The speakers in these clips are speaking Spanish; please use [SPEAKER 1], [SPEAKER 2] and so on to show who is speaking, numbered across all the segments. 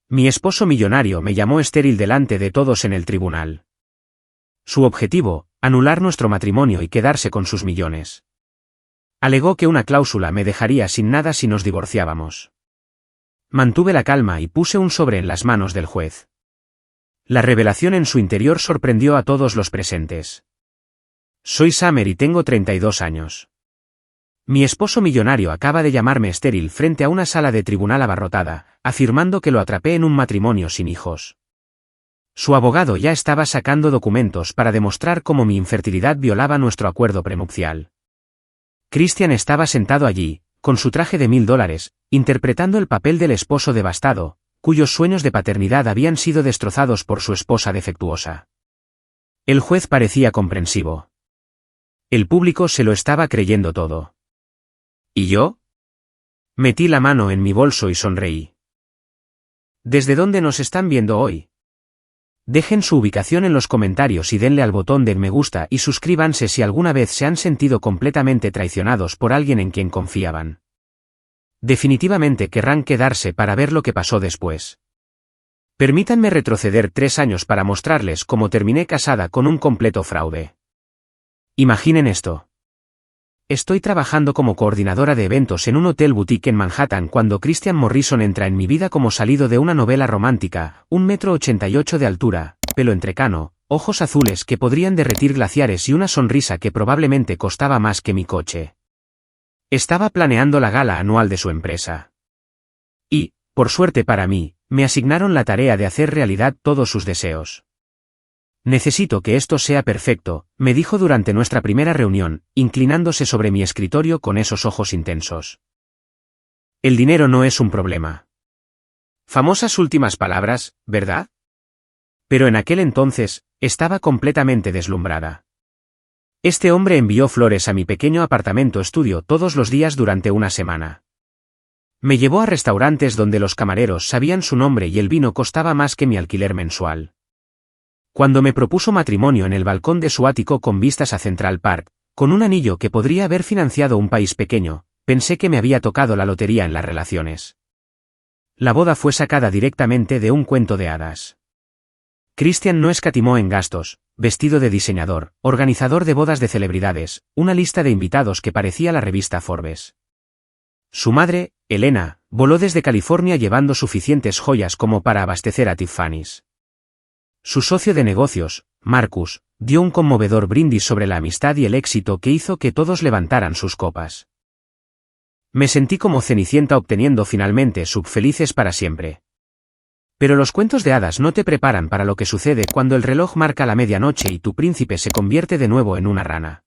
[SPEAKER 1] Mi esposo millonario me llamó estéril delante de todos en el tribunal. Su objetivo, anular nuestro matrimonio y quedarse con sus millones. Alegó que una cláusula me dejaría sin nada si nos divorciábamos. Mantuve la calma y puse un sobre en las manos del juez. La revelación en su interior sorprendió a todos los presentes. Soy Summer y tengo 32 años. Mi esposo millonario acaba de llamarme estéril frente a una sala de tribunal abarrotada, afirmando que lo atrapé en un matrimonio sin hijos. Su abogado ya estaba sacando documentos para demostrar cómo mi infertilidad violaba nuestro acuerdo prenupcial. Christian estaba sentado allí, con su traje de $1000, interpretando el papel del esposo devastado, cuyos sueños de paternidad habían sido destrozados por su esposa defectuosa. El juez parecía comprensivo. El público se lo estaba creyendo todo. ¿Y yo? Metí la mano en mi bolso y sonreí. ¿Desde dónde nos están viendo hoy? Dejen su ubicación en los comentarios y denle al botón de me gusta y suscríbanse si alguna vez se han sentido completamente traicionados por alguien en quien confiaban. Definitivamente querrán quedarse para ver lo que pasó después. Permítanme retroceder 3 años para mostrarles cómo terminé casada con un completo fraude. Imaginen esto. Estoy trabajando como coordinadora de eventos en un hotel boutique en Manhattan cuando Christian Morrison entra en mi vida como salido de una novela romántica, 1,88 m de altura, pelo entrecano, ojos azules que podrían derretir glaciares y una sonrisa que probablemente costaba más que mi coche. Estaba planeando la gala anual de su empresa. Y, por suerte para mí, me asignaron la tarea de hacer realidad todos sus deseos. Necesito que esto sea perfecto, me dijo durante nuestra primera reunión, inclinándose sobre mi escritorio con esos ojos intensos. El dinero no es un problema. Famosas últimas palabras, ¿verdad? Pero en aquel entonces, estaba completamente deslumbrada. Este hombre envió flores a mi pequeño apartamento estudio todos los días durante una semana. Me llevó a restaurantes donde los camareros sabían su nombre y el vino costaba más que mi alquiler mensual. Cuando me propuso matrimonio en el balcón de su ático con vistas a Central Park, con un anillo que podría haber financiado un país pequeño, pensé que me había tocado la lotería en las relaciones. La boda fue sacada directamente de un cuento de hadas. Christian no escatimó en gastos, vestido de diseñador, organizador de bodas de celebridades, una lista de invitados que parecía la revista Forbes. Su madre, Elena, voló desde California llevando suficientes joyas como para abastecer a Tiffany's. Su socio de negocios, Marcus, dio un conmovedor brindis sobre la amistad y el éxito que hizo que todos levantaran sus copas. Me sentí como Cenicienta obteniendo finalmente subfelices para siempre. Pero los cuentos de hadas no te preparan para lo que sucede cuando el reloj marca la medianoche y tu príncipe se convierte de nuevo en una rana.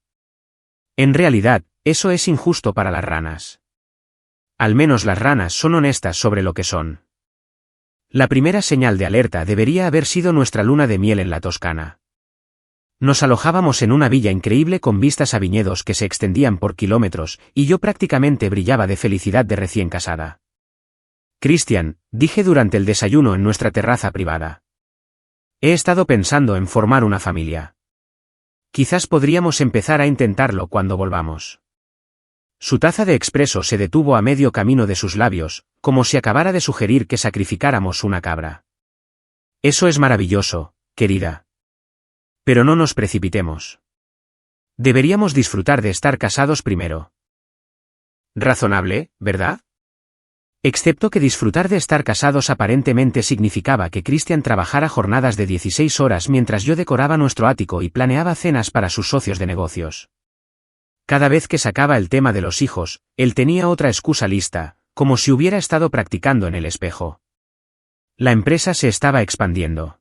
[SPEAKER 1] En realidad, eso es injusto para las ranas. Al menos las ranas son honestas sobre lo que son. La primera señal de alerta debería haber sido nuestra luna de miel en la Toscana. Nos alojábamos en una villa increíble con vistas a viñedos que se extendían por kilómetros, y yo prácticamente brillaba de felicidad de recién casada. Christian, dije durante el desayuno en nuestra terraza privada. He estado pensando en formar una familia. Quizás podríamos empezar a intentarlo cuando volvamos. Su taza de expreso se detuvo a medio camino de sus labios, como si acabara de sugerir que sacrificáramos una cabra. Eso es maravilloso, querida. Pero no nos precipitemos. Deberíamos disfrutar de estar casados primero. Razonable, ¿verdad? Excepto que disfrutar de estar casados aparentemente significaba que Christian trabajara jornadas de 16 horas mientras yo decoraba nuestro ático y planeaba cenas para sus socios de negocios. Cada vez que sacaba el tema de los hijos, él tenía otra excusa lista, como si hubiera estado practicando en el espejo. La empresa se estaba expandiendo.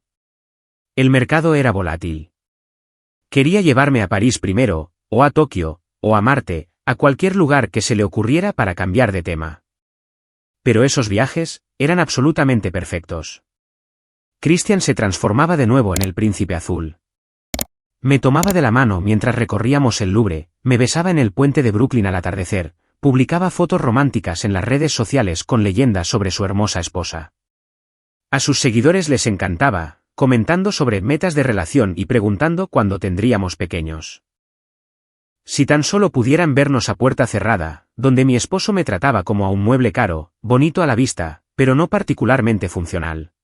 [SPEAKER 1] El mercado era volátil. Quería llevarme a París primero, o a Tokio, o a Marte, a cualquier lugar que se le ocurriera para cambiar de tema. Pero esos viajes eran absolutamente perfectos. Christian se transformaba de nuevo en el príncipe azul. Me tomaba de la mano mientras recorríamos el Louvre, me besaba en el puente de Brooklyn al atardecer, publicaba fotos románticas en las redes sociales con leyendas sobre su hermosa esposa. A sus seguidores les encantaba, comentando sobre metas de relación y preguntando cuándo tendríamos pequeños. Si tan solo pudieran vernos a puerta cerrada, donde mi esposo me trataba como a un mueble caro, bonito a la vista, pero no particularmente funcional.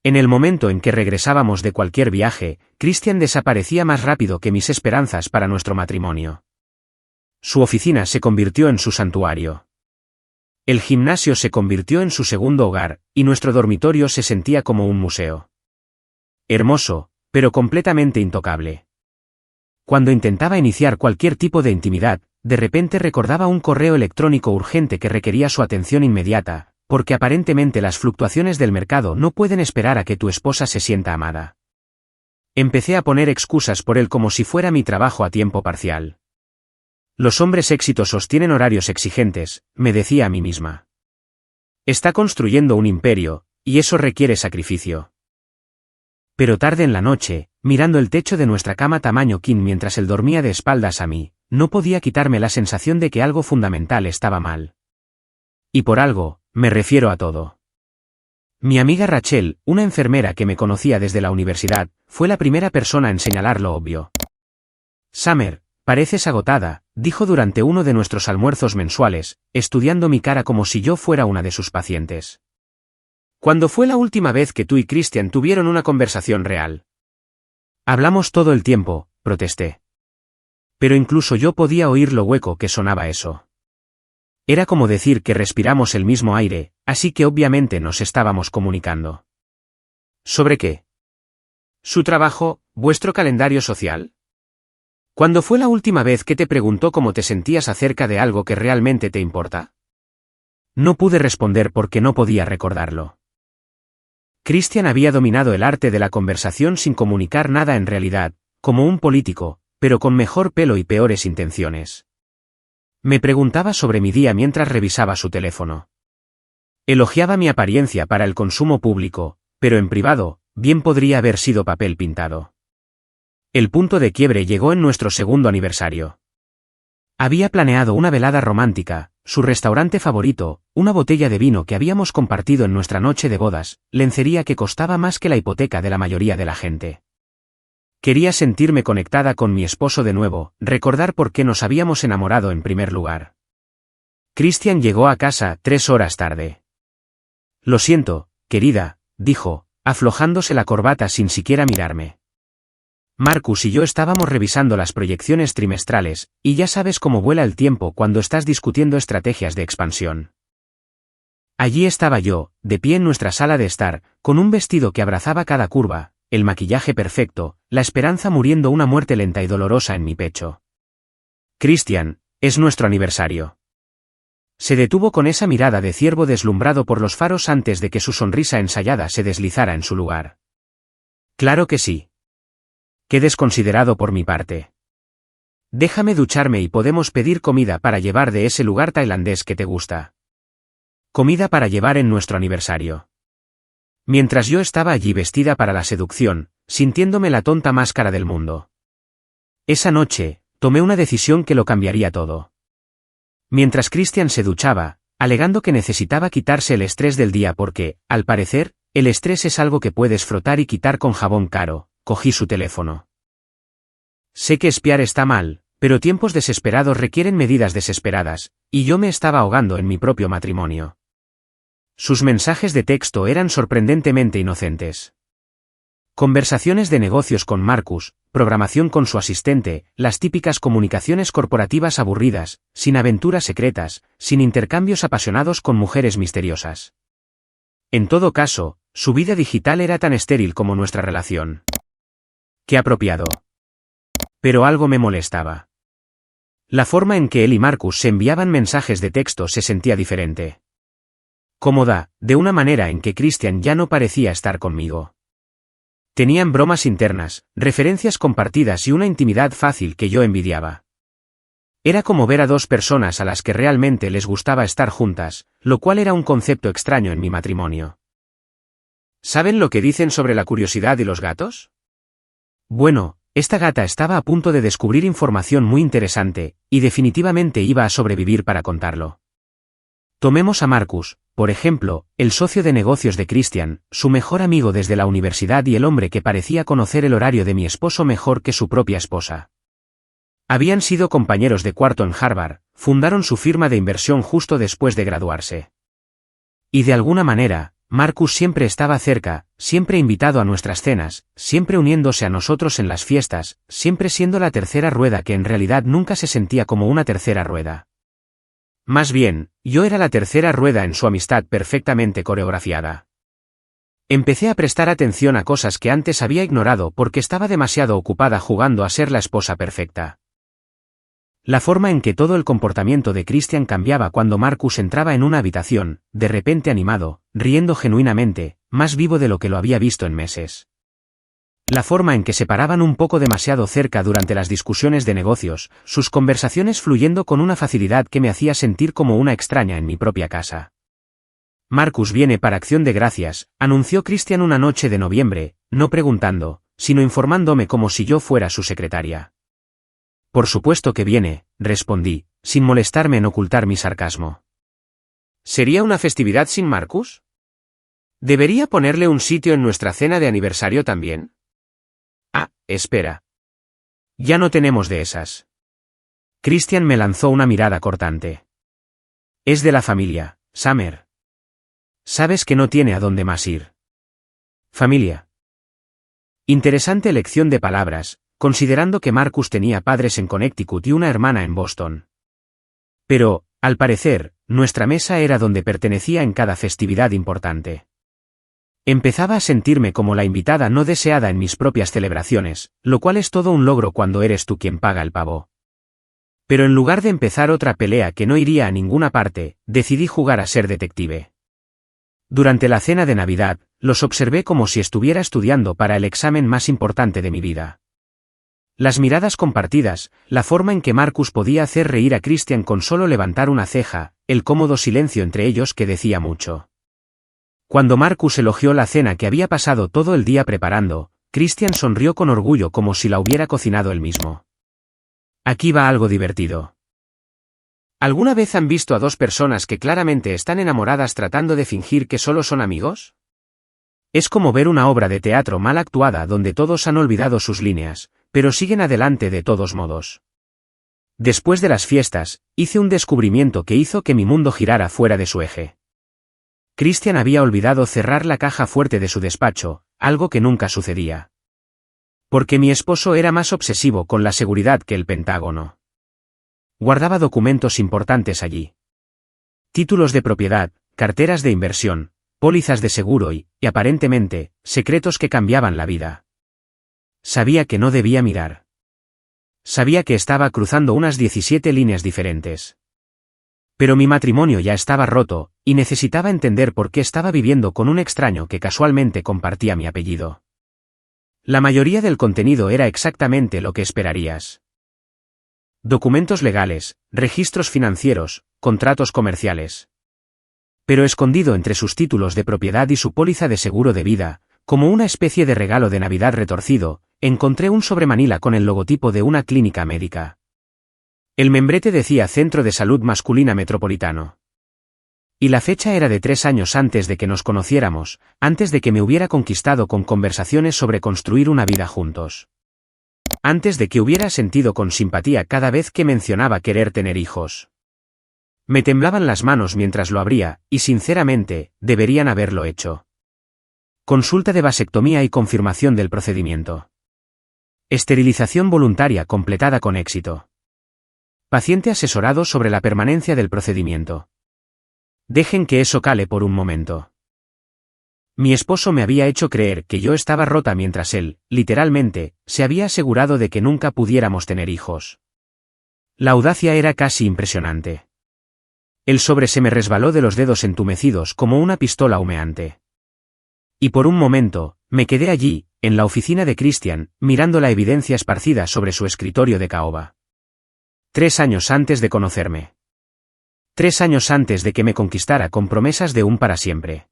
[SPEAKER 1] En el momento en que regresábamos de cualquier viaje, Christian desaparecía más rápido que mis esperanzas para nuestro matrimonio. Su oficina se convirtió en su santuario. El gimnasio se convirtió en su segundo hogar, y nuestro dormitorio se sentía como un museo. Hermoso, pero completamente intocable. Cuando intentaba iniciar cualquier tipo de intimidad, de repente recordaba un correo electrónico urgente que requería su atención inmediata, porque aparentemente las fluctuaciones del mercado no pueden esperar a que tu esposa se sienta amada. Empecé a poner excusas por él como si fuera mi trabajo a tiempo parcial. Los hombres exitosos tienen horarios exigentes, me decía a mí misma. Está construyendo un imperio, y eso requiere sacrificio. Pero tarde en la noche, mirando el techo de nuestra cama tamaño king mientras él dormía de espaldas a mí, no podía quitarme la sensación de que algo fundamental estaba mal. Y por algo, me refiero a todo. Mi amiga Rachel, una enfermera que me conocía desde la universidad, fue la primera persona en señalar lo obvio. Summer, pareces agotada, dijo durante uno de nuestros almuerzos mensuales, estudiando mi cara como si yo fuera una de sus pacientes. ¿Cuándo fue la última vez que tú y Christian tuvieron una conversación real? Hablamos todo el tiempo, protesté. Pero incluso yo podía oír lo hueco que sonaba eso. Era como decir que respiramos el mismo aire, así que obviamente nos estábamos comunicando. ¿Sobre qué? ¿Su trabajo, vuestro calendario social? ¿Cuándo fue la última vez que te preguntó cómo te sentías acerca de algo que realmente te importa? No pude responder porque no podía recordarlo. Christian había dominado el arte de la conversación sin comunicar nada en realidad, como un político, pero con mejor pelo y peores intenciones. Me preguntaba sobre mi día mientras revisaba su teléfono. Elogiaba mi apariencia para el consumo público, pero en privado, bien podría haber sido papel pintado. El punto de quiebre llegó en nuestro segundo aniversario. Había planeado una velada romántica, su restaurante favorito, una botella de vino que habíamos compartido en nuestra noche de bodas, lencería que costaba más que la hipoteca de la mayoría de la gente. Quería sentirme conectada con mi esposo de nuevo, recordar por qué nos habíamos enamorado en primer lugar. Christian llegó a casa 3 horas tarde. Lo siento, querida, dijo, aflojándose la corbata sin siquiera mirarme. Marcus y yo estábamos revisando las proyecciones trimestrales, y ya sabes cómo vuela el tiempo cuando estás discutiendo estrategias de expansión. Allí estaba yo, de pie en nuestra sala de estar, con un vestido que abrazaba cada curva, el maquillaje perfecto, la esperanza muriendo una muerte lenta y dolorosa en mi pecho. Christian, es nuestro aniversario. Se detuvo con esa mirada de ciervo deslumbrado por los faros antes de que su sonrisa ensayada se deslizara en su lugar. Claro que sí. Qué desconsiderado por mi parte. Déjame ducharme y podemos pedir comida para llevar de ese lugar tailandés que te gusta. Comida para llevar en nuestro aniversario. Mientras yo estaba allí vestida para la seducción, sintiéndome la tonta máscara del mundo. Esa noche, tomé una decisión que lo cambiaría todo. Mientras Christian se duchaba, alegando que necesitaba quitarse el estrés del día porque, al parecer, el estrés es algo que puedes frotar y quitar con jabón caro, cogí su teléfono. Sé que espiar está mal, pero tiempos desesperados requieren medidas desesperadas, y yo me estaba ahogando en mi propio matrimonio. Sus mensajes de texto eran sorprendentemente inocentes. Conversaciones de negocios con Marcus, programación con su asistente, las típicas comunicaciones corporativas aburridas, sin aventuras secretas, sin intercambios apasionados con mujeres misteriosas. En todo caso, su vida digital era tan estéril como nuestra relación. Qué apropiado. Pero algo me molestaba. La forma en que él y Marcus se enviaban mensajes de texto se sentía diferente. Cómoda, de una manera en que Christian ya no parecía estar conmigo. Tenían bromas internas, referencias compartidas y una intimidad fácil que yo envidiaba. Era como ver a dos personas a las que realmente les gustaba estar juntas, lo cual era un concepto extraño en mi matrimonio. ¿Saben lo que dicen sobre la curiosidad y los gatos? Bueno, esta gata estaba a punto de descubrir información muy interesante, y definitivamente iba a sobrevivir para contarlo. Tomemos a Marcus, por ejemplo, el socio de negocios de Christian, su mejor amigo desde la universidad y el hombre que parecía conocer el horario de mi esposo mejor que su propia esposa. Habían sido compañeros de cuarto en Harvard, fundaron su firma de inversión justo después de graduarse. Y de alguna manera, Marcus siempre estaba cerca, siempre invitado a nuestras cenas, siempre uniéndose a nosotros en las fiestas, siempre siendo la tercera rueda que en realidad nunca se sentía como una tercera rueda. Más bien, yo era la tercera rueda en su amistad perfectamente coreografiada. Empecé a prestar atención a cosas que antes había ignorado porque estaba demasiado ocupada jugando a ser la esposa perfecta. La forma en que todo el comportamiento de Christian cambiaba cuando Marcus entraba en una habitación, de repente animado, riendo genuinamente, más vivo de lo que lo había visto en meses. La forma en que se paraban un poco demasiado cerca durante las discusiones de negocios, sus conversaciones fluyendo con una facilidad que me hacía sentir como una extraña en mi propia casa. Marcus viene para Acción de Gracias, anunció Christian una noche de noviembre, no preguntando, sino informándome como si yo fuera su secretaria. Por supuesto que viene, respondí, sin molestarme en ocultar mi sarcasmo. ¿Sería una festividad sin Marcus? ¿Debería ponerle un sitio en nuestra cena de aniversario también? Ah, espera. Ya no tenemos de esas. Christian me lanzó una mirada cortante. Es de la familia, Summer. Sabes que no tiene a dónde más ir. Familia. Interesante elección de palabras, considerando que Marcus tenía padres en Connecticut y una hermana en Boston. Pero, al parecer, nuestra mesa era donde pertenecía en cada festividad importante. Empezaba a sentirme como la invitada no deseada en mis propias celebraciones, lo cual es todo un logro cuando eres tú quien paga el pavo. Pero en lugar de empezar otra pelea que no iría a ninguna parte, decidí jugar a ser detective. Durante la cena de Navidad, los observé como si estuviera estudiando para el examen más importante de mi vida. Las miradas compartidas, la forma en que Marcus podía hacer reír a Christian con solo levantar una ceja, el cómodo silencio entre ellos que decía mucho. Cuando Marcus elogió la cena que había pasado todo el día preparando, Christian sonrió con orgullo como si la hubiera cocinado él mismo. Aquí va algo divertido. ¿Alguna vez han visto a dos personas que claramente están enamoradas tratando de fingir que solo son amigos? Es como ver una obra de teatro mal actuada donde todos han olvidado sus líneas, pero siguen adelante de todos modos. Después de las fiestas, hice un descubrimiento que hizo que mi mundo girara fuera de su eje. Christian había olvidado cerrar la caja fuerte de su despacho, algo que nunca sucedía. Porque mi esposo era más obsesivo con la seguridad que el Pentágono. Guardaba documentos importantes allí. Títulos de propiedad, carteras de inversión, pólizas de seguro y, aparentemente, secretos que cambiaban la vida. Sabía que no debía mirar. Sabía que estaba cruzando unas 17 líneas diferentes. Pero mi matrimonio ya estaba roto, y necesitaba entender por qué estaba viviendo con un extraño que casualmente compartía mi apellido. La mayoría del contenido era exactamente lo que esperarías. Documentos legales, registros financieros, contratos comerciales. Pero escondido entre sus títulos de propiedad y su póliza de seguro de vida, como una especie de regalo de Navidad retorcido, encontré un sobremanila con el logotipo de una clínica médica. El membrete decía Centro de Salud Masculina Metropolitano. Y la fecha era de 3 años antes de que nos conociéramos, antes de que me hubiera conquistado con conversaciones sobre construir una vida juntos. Antes de que hubiera sentido con simpatía cada vez que mencionaba querer tener hijos. Me temblaban las manos mientras lo abría, y sinceramente, deberían haberlo hecho. Consulta de vasectomía y confirmación del procedimiento. Esterilización voluntaria completada con éxito. Paciente asesorado sobre la permanencia del procedimiento. Dejen que eso cale por un momento. Mi esposo me había hecho creer que yo estaba rota mientras él, literalmente, se había asegurado de que nunca pudiéramos tener hijos. La audacia era casi impresionante. El sobre se me resbaló de los dedos entumecidos como una pistola humeante. Y por un momento, me quedé allí, en la oficina de Christian, mirando la evidencia esparcida sobre su escritorio de caoba. 3 años antes de conocerme. 3 años antes de que me conquistara con promesas de un para siempre.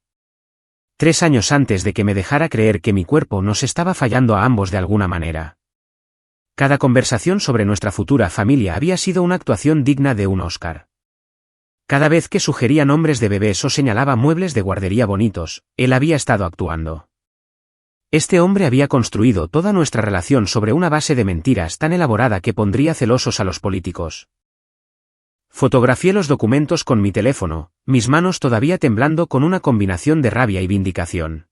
[SPEAKER 1] 3 años antes de que me dejara creer que mi cuerpo nos estaba fallando a ambos de alguna manera. Cada conversación sobre nuestra futura familia había sido una actuación digna de un Oscar. Cada vez que sugería nombres de bebés o señalaba muebles de guardería bonitos, él había estado actuando. Este hombre había construido toda nuestra relación sobre una base de mentiras tan elaborada que pondría celosos a los políticos. Fotografié los documentos con mi teléfono, mis manos todavía temblando con una combinación de rabia y vindicación.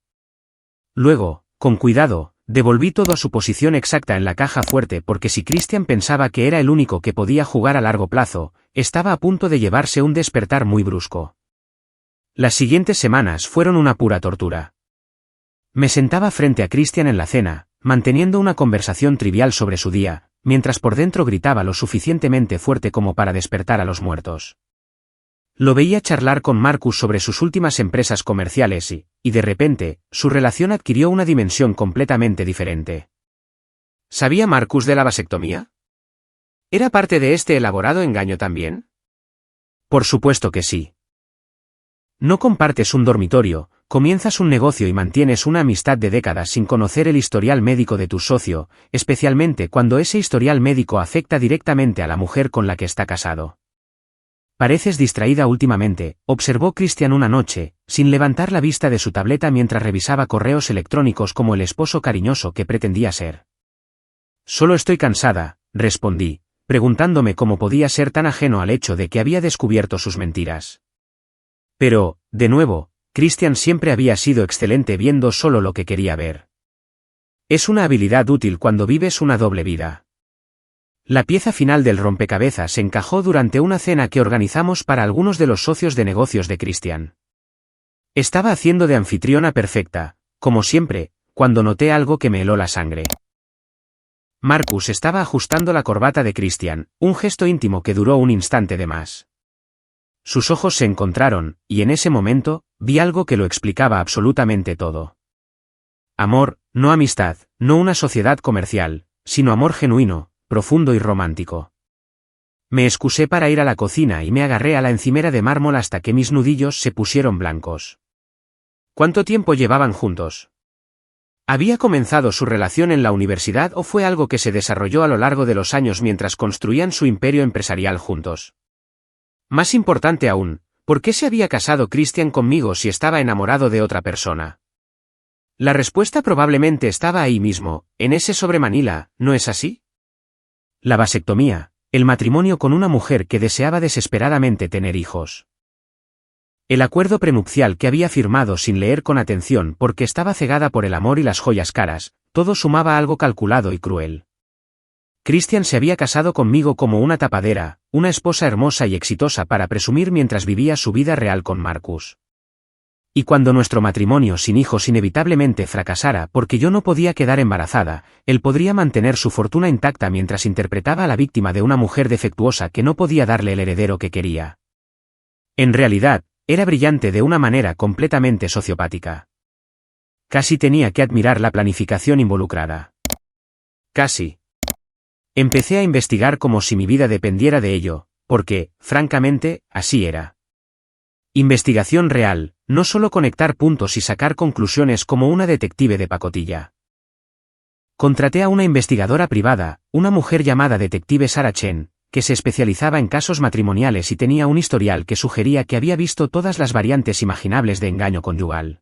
[SPEAKER 1] Luego, con cuidado, devolví todo a su posición exacta en la caja fuerte porque si Christian pensaba que era el único que podía jugar a largo plazo, estaba a punto de llevarse un despertar muy brusco. Las siguientes semanas fueron una pura tortura. Me sentaba frente a Christian en la cena, manteniendo una conversación trivial sobre su día, mientras por dentro gritaba lo suficientemente fuerte como para despertar a los muertos. Lo veía charlar con Marcus sobre sus últimas empresas comerciales y de repente, su relación adquirió una dimensión completamente diferente. ¿Sabía Marcus de la vasectomía? ¿Era parte de este elaborado engaño también? Por supuesto que sí. No compartes un dormitorio, comienzas un negocio y mantienes una amistad de décadas sin conocer el historial médico de tu socio, especialmente cuando ese historial médico afecta directamente a la mujer con la que está casado. Pareces distraída últimamente, observó Christian una noche, sin levantar la vista de su tableta mientras revisaba correos electrónicos como el esposo cariñoso que pretendía ser. Solo estoy cansada, respondí, preguntándome cómo podía ser tan ajeno al hecho de que había descubierto sus mentiras. Pero, de nuevo, Christian siempre había sido excelente viendo solo lo que quería ver. Es una habilidad útil cuando vives una doble vida. La pieza final del rompecabezas se encajó durante una cena que organizamos para algunos de los socios de negocios de Christian. Estaba haciendo de anfitriona perfecta, como siempre, cuando noté algo que me heló la sangre. Marcus estaba ajustando la corbata de Christian, un gesto íntimo que duró un instante de más. Sus ojos se encontraron, y en ese momento, vi algo que lo explicaba absolutamente todo. Amor, no amistad, no una sociedad comercial, sino amor genuino, profundo y romántico. Me excusé para ir a la cocina y me agarré a la encimera de mármol hasta que mis nudillos se pusieron blancos. ¿Cuánto tiempo llevaban juntos? ¿Había comenzado su relación en la universidad o fue algo que se desarrolló a lo largo de los años mientras construían su imperio empresarial juntos? Más importante aún, ¿por qué se había casado Christian conmigo si estaba enamorado de otra persona? La respuesta probablemente estaba ahí mismo, en ese sobre Manila, ¿no es así? La vasectomía, el matrimonio con una mujer que deseaba desesperadamente tener hijos. El acuerdo prenupcial que había firmado sin leer con atención porque estaba cegada por el amor y las joyas caras, todo sumaba algo calculado y cruel. Christian se había casado conmigo como una tapadera, una esposa hermosa y exitosa para presumir mientras vivía su vida real con Marcus. Y cuando nuestro matrimonio sin hijos inevitablemente fracasara porque yo no podía quedar embarazada, él podría mantener su fortuna intacta mientras interpretaba a la víctima de una mujer defectuosa que no podía darle el heredero que quería. En realidad, era brillante de una manera completamente sociopática. Casi tenía que admirar la planificación involucrada. Casi. Empecé a investigar como si mi vida dependiera de ello, porque, francamente, así era. Investigación real, no solo conectar puntos y sacar conclusiones como una detective de pacotilla. Contraté a una investigadora privada, una mujer llamada detective Sarah Chen, que se especializaba en casos matrimoniales y tenía un historial que sugería que había visto todas las variantes imaginables de engaño conyugal.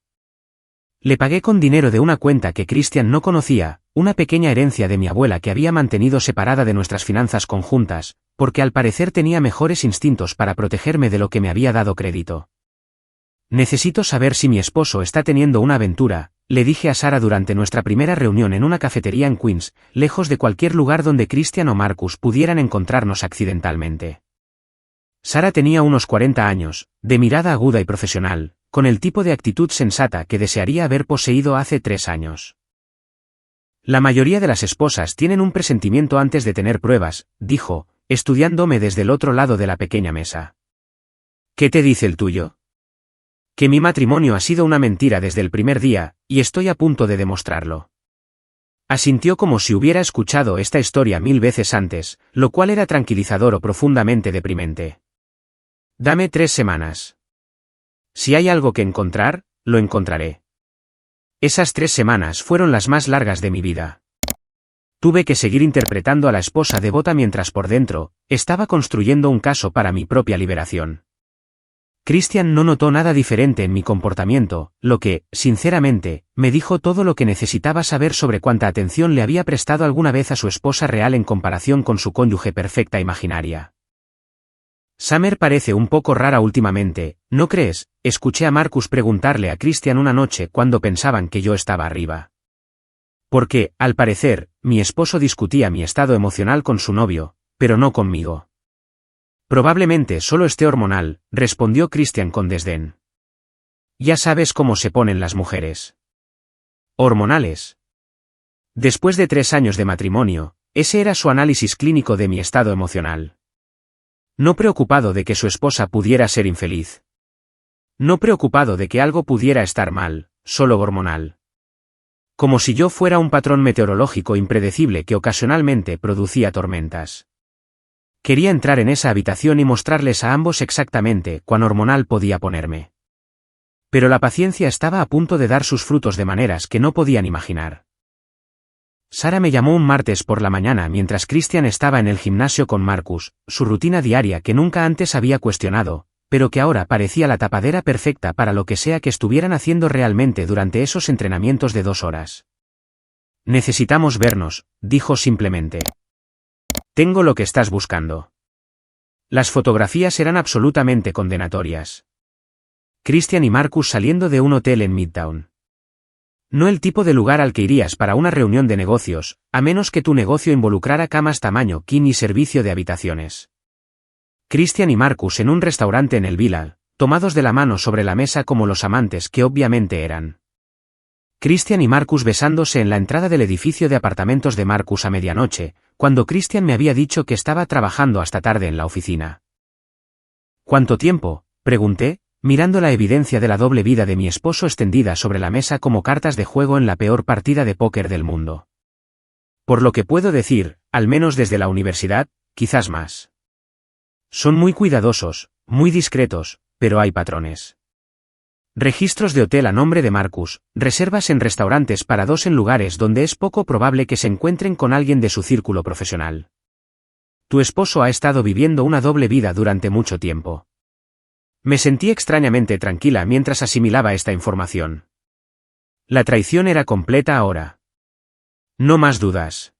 [SPEAKER 1] Le pagué con dinero de una cuenta que Christian no conocía, una pequeña herencia de mi abuela que había mantenido separada de nuestras finanzas conjuntas, porque al parecer tenía mejores instintos para protegerme de lo que me había dado crédito. Necesito saber si mi esposo está teniendo una aventura, le dije a Sarah durante nuestra primera reunión en una cafetería en Queens, lejos de cualquier lugar donde Christian o Marcus pudieran encontrarnos accidentalmente. Sarah tenía unos 40 años, de mirada aguda y profesional, con el tipo de actitud sensata que desearía haber poseído hace 3 años. La mayoría de las esposas tienen un presentimiento antes de tener pruebas, dijo, estudiándome desde el otro lado de la pequeña mesa. ¿Qué te dice el tuyo? Que mi matrimonio ha sido una mentira desde el primer día, y estoy a punto de demostrarlo. Asintió como si hubiera escuchado esta historia 1000 veces antes, lo cual era tranquilizador o profundamente deprimente. Dame 3 semanas. Si hay algo que encontrar, lo encontraré. Esas 3 semanas fueron las más largas de mi vida. Tuve que seguir interpretando a la esposa devota mientras por dentro, estaba construyendo un caso para mi propia liberación. Christian no notó nada diferente en mi comportamiento, lo que, sinceramente, me dijo todo lo que necesitaba saber sobre cuánta atención le había prestado alguna vez a su esposa real en comparación con su cónyuge perfecta imaginaria. Summer parece un poco rara últimamente, ¿no crees? Escuché a Marcus preguntarle a Christian una noche cuando pensaban que yo estaba arriba. Porque, al parecer, mi esposo discutía mi estado emocional con su novio, pero no conmigo. Probablemente solo esté hormonal, respondió Christian con desdén. Ya sabes cómo se ponen las mujeres. Hormonales. Después de 3 años de matrimonio, ese era su análisis clínico de mi estado emocional. No preocupado de que su esposa pudiera ser infeliz. No preocupado de que algo pudiera estar mal, solo hormonal. Como si yo fuera un patrón meteorológico impredecible que ocasionalmente producía tormentas. Quería entrar en esa habitación y mostrarles a ambos exactamente cuán hormonal podía ponerme. Pero la paciencia estaba a punto de dar sus frutos de maneras que no podían imaginar. Sara me llamó un martes por la mañana mientras Christian estaba en el gimnasio con Marcus, su rutina diaria que nunca antes había cuestionado, pero que ahora parecía la tapadera perfecta para lo que sea que estuvieran haciendo realmente durante esos entrenamientos de 2 horas. Necesitamos vernos, dijo simplemente. Tengo lo que estás buscando. Las fotografías eran absolutamente condenatorias. Christian y Marcus saliendo de un hotel en Midtown. No el tipo de lugar al que irías para una reunión de negocios, a menos que tu negocio involucrara camas tamaño king y servicio de habitaciones. Christian y Marcus en un restaurante en el Village, tomados de la mano sobre la mesa como los amantes que obviamente eran. Christian y Marcus besándose en la entrada del edificio de apartamentos de Marcus a medianoche, cuando Christian me había dicho que estaba trabajando hasta tarde en la oficina. ¿Cuánto tiempo?, pregunté, mirando la evidencia de la doble vida de mi esposo extendida sobre la mesa como cartas de juego en la peor partida de póker del mundo. Por lo que puedo decir, al menos desde la universidad, quizás más. Son muy cuidadosos, muy discretos, pero hay patrones. Registros de hotel a nombre de Marcus, reservas en restaurantes para 2 en lugares donde es poco probable que se encuentren con alguien de su círculo profesional. Tu esposo ha estado viviendo una doble vida durante mucho tiempo. Me sentí extrañamente tranquila mientras asimilaba esta información. La traición era completa ahora. No más dudas.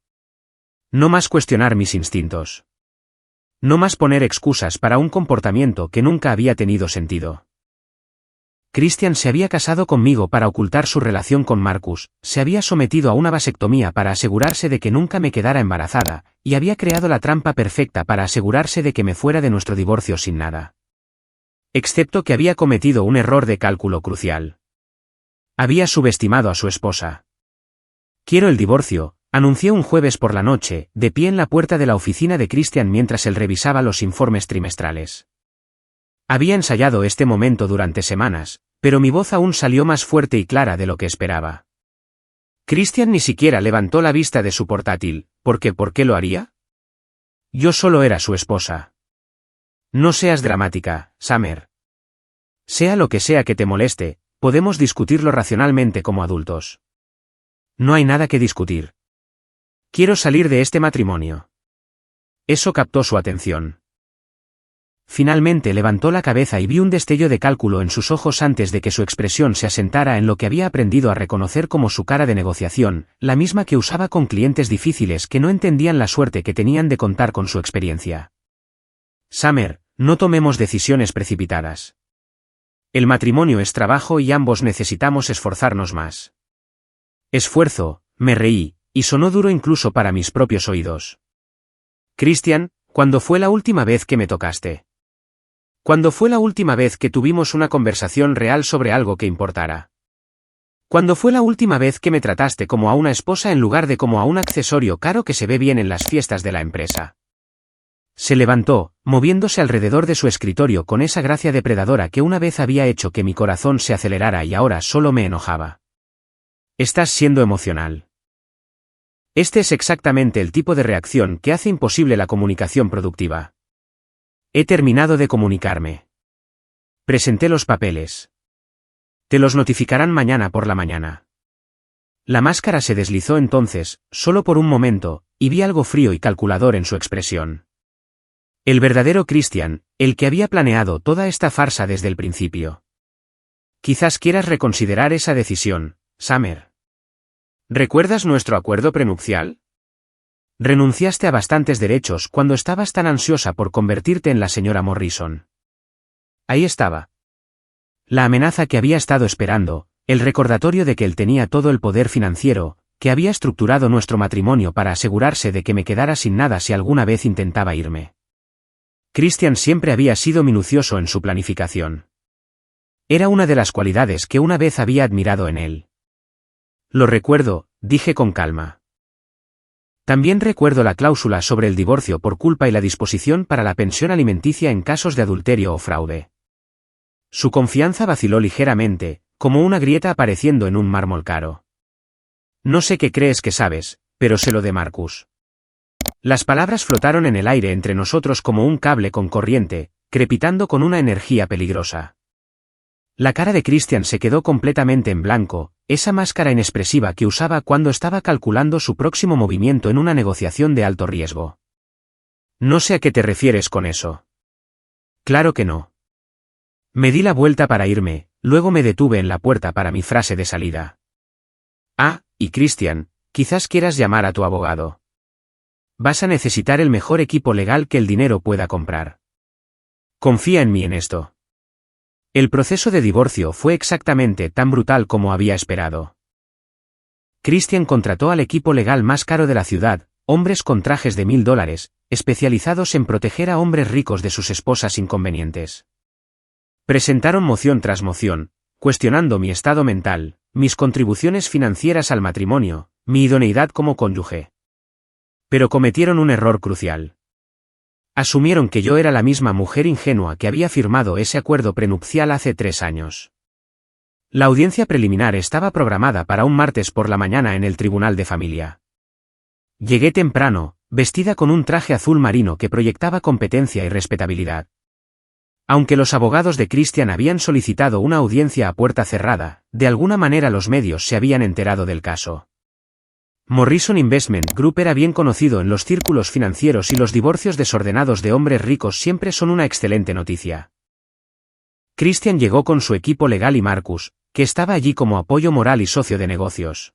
[SPEAKER 1] No más cuestionar mis instintos. No más poner excusas para un comportamiento que nunca había tenido sentido. Christian se había casado conmigo para ocultar su relación con Marcus, se había sometido a una vasectomía para asegurarse de que nunca me quedara embarazada, y había creado la trampa perfecta para asegurarse de que me fuera de nuestro divorcio sin nada. Excepto que había cometido un error de cálculo crucial. Había subestimado a su esposa. Quiero el divorcio, anuncié un jueves por la noche, de pie en la puerta de la oficina de Christian mientras él revisaba los informes trimestrales. Había ensayado este momento durante semanas, pero mi voz aún salió más fuerte y clara de lo que esperaba. Christian ni siquiera levantó la vista de su portátil, porque ¿por qué lo haría? Yo solo era su esposa. No seas dramática, Summer. Sea lo que sea que te moleste, podemos discutirlo racionalmente como adultos. No hay nada que discutir. Quiero salir de este matrimonio. Eso captó su atención. Finalmente levantó la cabeza y vi un destello de cálculo en sus ojos antes de que su expresión se asentara en lo que había aprendido a reconocer como su cara de negociación, la misma que usaba con clientes difíciles que no entendían la suerte que tenían de contar con su experiencia. Summer, no tomemos decisiones precipitadas. El matrimonio es trabajo y ambos necesitamos esforzarnos más. Esfuerzo, me reí, y sonó duro incluso para mis propios oídos. Christian, ¿cuándo fue la última vez que me tocaste? ¿Cuándo fue la última vez que tuvimos una conversación real sobre algo que importara? ¿Cuándo fue la última vez que me trataste como a una esposa en lugar de como a un accesorio caro que se ve bien en las fiestas de la empresa? Se levantó, moviéndose alrededor de su escritorio con esa gracia depredadora que una vez había hecho que mi corazón se acelerara y ahora solo me enojaba. Estás siendo emocional. Este es exactamente el tipo de reacción que hace imposible la comunicación productiva. He terminado de comunicarme. Presenté los papeles. Te los notificarán mañana por la mañana. La máscara se deslizó entonces, solo por un momento, y vi algo frío y calculador en su expresión. El verdadero Christian, el que había planeado toda esta farsa desde el principio. Quizás quieras reconsiderar esa decisión, Summer. ¿Recuerdas nuestro acuerdo prenupcial? Renunciaste a bastantes derechos cuando estabas tan ansiosa por convertirte en la señora Morrison. Ahí estaba. La amenaza que había estado esperando, el recordatorio de que él tenía todo el poder financiero, que había estructurado nuestro matrimonio para asegurarse de que me quedara sin nada si alguna vez intentaba irme. Christian siempre había sido minucioso en su planificación. Era una de las cualidades que una vez había admirado en él. Lo recuerdo, dije con calma. También recuerdo la cláusula sobre el divorcio por culpa y la disposición para la pensión alimenticia en casos de adulterio o fraude. Su confianza vaciló ligeramente, como una grieta apareciendo en un mármol caro. No sé qué crees que sabes, pero sé lo de Marcus. Las palabras flotaron en el aire entre nosotros como un cable con corriente, crepitando con una energía peligrosa. La cara de Christian se quedó completamente en blanco, esa máscara inexpresiva que usaba cuando estaba calculando su próximo movimiento en una negociación de alto riesgo. No sé a qué te refieres con eso. Claro que no. Me di la vuelta para irme, luego me detuve en la puerta para mi frase de salida. Ah, y Christian, quizás quieras llamar a tu abogado. Vas a necesitar el mejor equipo legal que el dinero pueda comprar. Confía en mí en esto. El proceso de divorcio fue exactamente tan brutal como había esperado. Christian contrató al equipo legal más caro de la ciudad, hombres con trajes de $1000, especializados en proteger a hombres ricos de sus esposas inconvenientes. Presentaron moción tras moción, cuestionando mi estado mental, mis contribuciones financieras al matrimonio, mi idoneidad como cónyuge. Pero cometieron un error crucial. Asumieron que yo era la misma mujer ingenua que había firmado ese acuerdo prenupcial hace 3 años. La audiencia preliminar estaba programada para un martes por la mañana en el Tribunal de Familia. Llegué temprano, vestida con un traje azul marino que proyectaba competencia y respetabilidad. Aunque los abogados de Christian habían solicitado una audiencia a puerta cerrada, de alguna manera los medios se habían enterado del caso. Morrison Investment Group era bien conocido en los círculos financieros y los divorcios desordenados de hombres ricos siempre son una excelente noticia. Christian llegó con su equipo legal y Marcus, que estaba allí como apoyo moral y socio de negocios.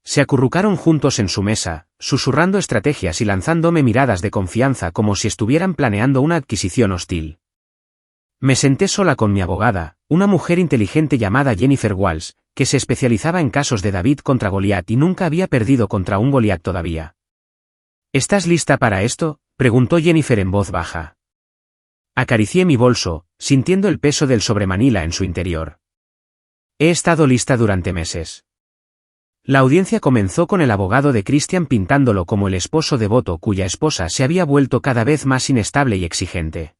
[SPEAKER 1] Se acurrucaron juntos en su mesa, susurrando estrategias y lanzándome miradas de confianza como si estuvieran planeando una adquisición hostil. Me senté sola con mi abogada, una mujer inteligente llamada Jennifer Walsh, que se especializaba en casos de David contra Goliat y nunca había perdido contra un Goliat todavía. ¿Estás lista para esto?, preguntó Jennifer en voz baja. Acaricié mi bolso, sintiendo el peso del sobremanila en su interior. He estado lista durante meses. La audiencia comenzó con el abogado de Christian pintándolo como el esposo devoto cuya esposa se había vuelto cada vez más inestable y exigente.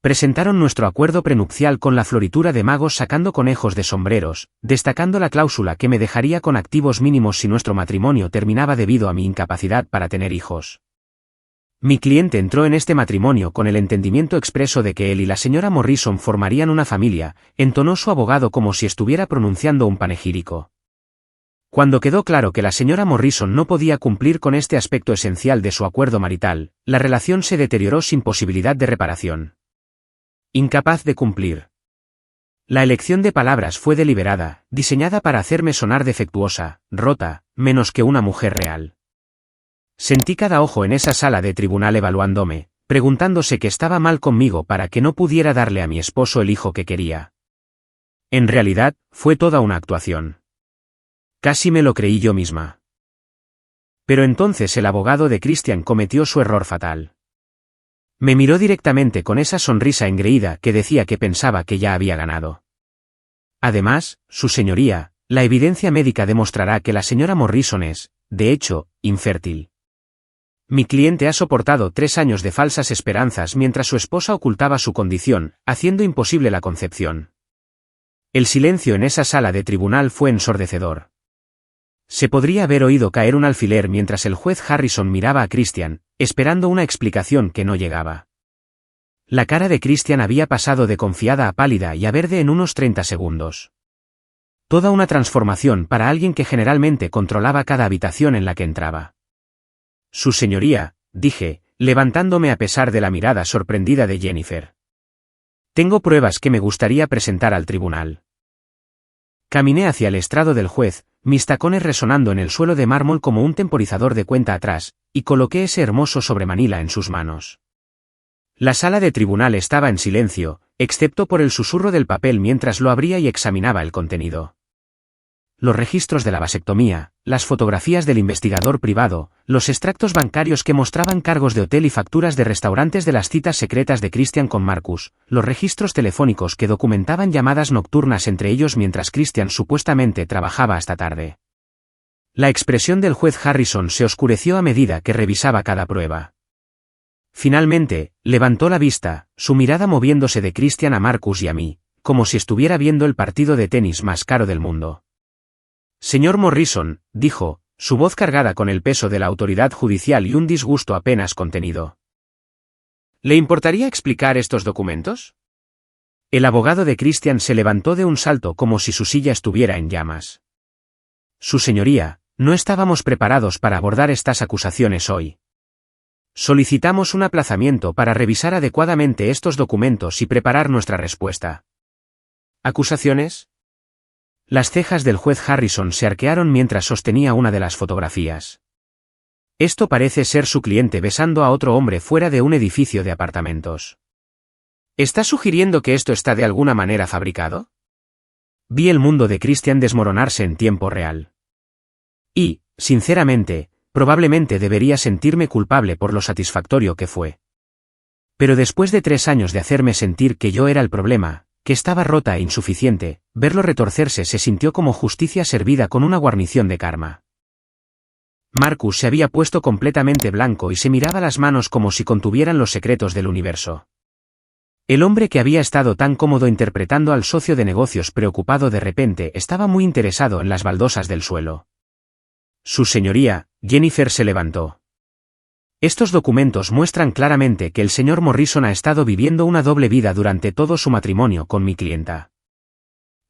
[SPEAKER 1] Presentaron nuestro acuerdo prenupcial con la floritura de magos sacando conejos de sombreros, destacando la cláusula que me dejaría con activos mínimos si nuestro matrimonio terminaba debido a mi incapacidad para tener hijos. Mi cliente entró en este matrimonio con el entendimiento expreso de que él y la señora Morrison formarían una familia, entonó su abogado como si estuviera pronunciando un panegírico. Cuando quedó claro que la señora Morrison no podía cumplir con este aspecto esencial de su acuerdo marital, la relación se deterioró sin posibilidad de reparación. Incapaz de cumplir. La elección de palabras fue deliberada, diseñada para hacerme sonar defectuosa, rota, menos que una mujer real. Sentí cada ojo en esa sala de tribunal evaluándome, preguntándose qué estaba mal conmigo para que no pudiera darle a mi esposo el hijo que quería. En realidad, fue toda una actuación. Casi me lo creí yo misma. Pero entonces el abogado de Christian cometió su error fatal. Me miró directamente con esa sonrisa engreída que decía que pensaba que ya había ganado. Además, su señoría, la evidencia médica demostrará que la señora Morrison es, de hecho, infértil. Mi cliente ha soportado 3 años de falsas esperanzas mientras su esposa ocultaba su condición, haciendo imposible la concepción. El silencio en esa sala de tribunal fue ensordecedor. Se podría haber oído caer un alfiler mientras el juez Harrison miraba a Christian, esperando una explicación que no llegaba. La cara de Christian había pasado de confiada a pálida y a verde en unos 30 segundos. Toda una transformación para alguien que generalmente controlaba cada habitación en la que entraba. Su señoría, dije, levantándome a pesar de la mirada sorprendida de Jennifer. Tengo pruebas que me gustaría presentar al tribunal. Caminé hacia el estrado del juez, mis tacones resonando en el suelo de mármol como un temporizador de cuenta atrás, y coloqué ese hermoso sobremanila en sus manos. La sala de tribunal estaba en silencio, excepto por el susurro del papel mientras lo abría y examinaba el contenido. Los registros de la vasectomía, las fotografías del investigador privado, los extractos bancarios que mostraban cargos de hotel y facturas de restaurantes de las citas secretas de Christian con Marcus, los registros telefónicos que documentaban llamadas nocturnas entre ellos mientras Christian supuestamente trabajaba hasta tarde. La expresión del juez Harrison se oscureció a medida que revisaba cada prueba. Finalmente, levantó la vista, su mirada moviéndose de Christian a Marcus y a mí, como si estuviera viendo el partido de tenis más caro del mundo. Señor Morrison, dijo, su voz cargada con el peso de la autoridad judicial y un disgusto apenas contenido. ¿Le importaría explicar estos documentos? El abogado de Christian se levantó de un salto como si su silla estuviera en llamas. Su señoría, no estábamos preparados para abordar estas acusaciones hoy. Solicitamos un aplazamiento para revisar adecuadamente estos documentos y preparar nuestra respuesta. ¿Acusaciones? Las cejas del juez Harrison se arquearon mientras sostenía una de las fotografías. Esto parece ser su cliente besando a otro hombre fuera de un edificio de apartamentos. ¿Está sugiriendo que esto está de alguna manera fabricado? Vi el mundo de Christian desmoronarse en tiempo real. Y, sinceramente, probablemente debería sentirme culpable por lo satisfactorio que fue. Pero después de 3 años de hacerme sentir que yo era el problema, que estaba rota e insuficiente, verlo retorcerse se sintió como justicia servida con una guarnición de karma. Marcus se había puesto completamente blanco y se miraba las manos como si contuvieran los secretos del universo. El hombre que había estado tan cómodo interpretando al socio de negocios preocupado de repente estaba muy interesado en las baldosas del suelo. Su señoría, Jennifer se levantó. Estos documentos muestran claramente que el señor Morrison ha estado viviendo una doble vida durante todo su matrimonio con mi clienta.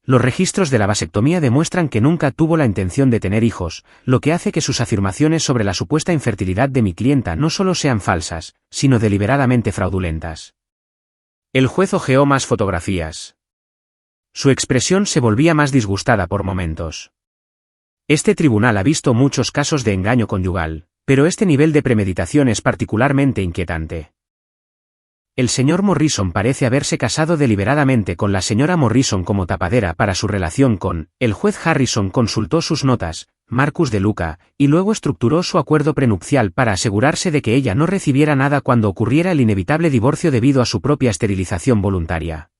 [SPEAKER 1] Los registros de la vasectomía demuestran que nunca tuvo la intención de tener hijos, lo que hace que sus afirmaciones sobre la supuesta infertilidad de mi clienta no solo sean falsas, sino deliberadamente fraudulentas. El juez hojeó más fotografías. Su expresión se volvía más disgustada por momentos. Este tribunal ha visto muchos casos de engaño conyugal, pero este nivel de premeditación es particularmente inquietante. El señor Morrison parece haberse casado deliberadamente con la señora Morrison como tapadera para su relación con, el juez Harrison consultó sus notas, Marcus de Luca, y luego estructuró su acuerdo prenupcial para asegurarse de que ella no recibiera nada cuando ocurriera el inevitable divorcio debido a su propia esterilización voluntaria.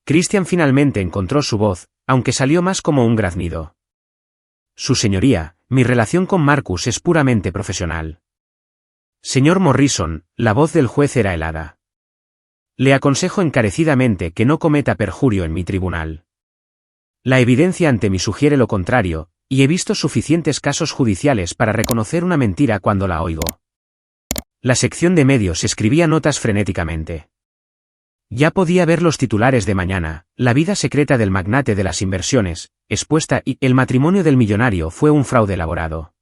[SPEAKER 1] Christian finalmente encontró su voz, aunque salió más como un graznido. Su señoría, mi relación con Marcus es puramente profesional. Señor Morrison, la voz del juez era helada. Le aconsejo encarecidamente que no cometa perjurio en mi tribunal. La evidencia ante mí sugiere lo contrario, y he visto suficientes casos judiciales para reconocer una mentira cuando la oigo. La sección de medios escribía notas frenéticamente. Ya podía ver los titulares de mañana, la vida secreta del magnate de las inversiones, expuesta y el matrimonio del millonario fue un fraude elaborado.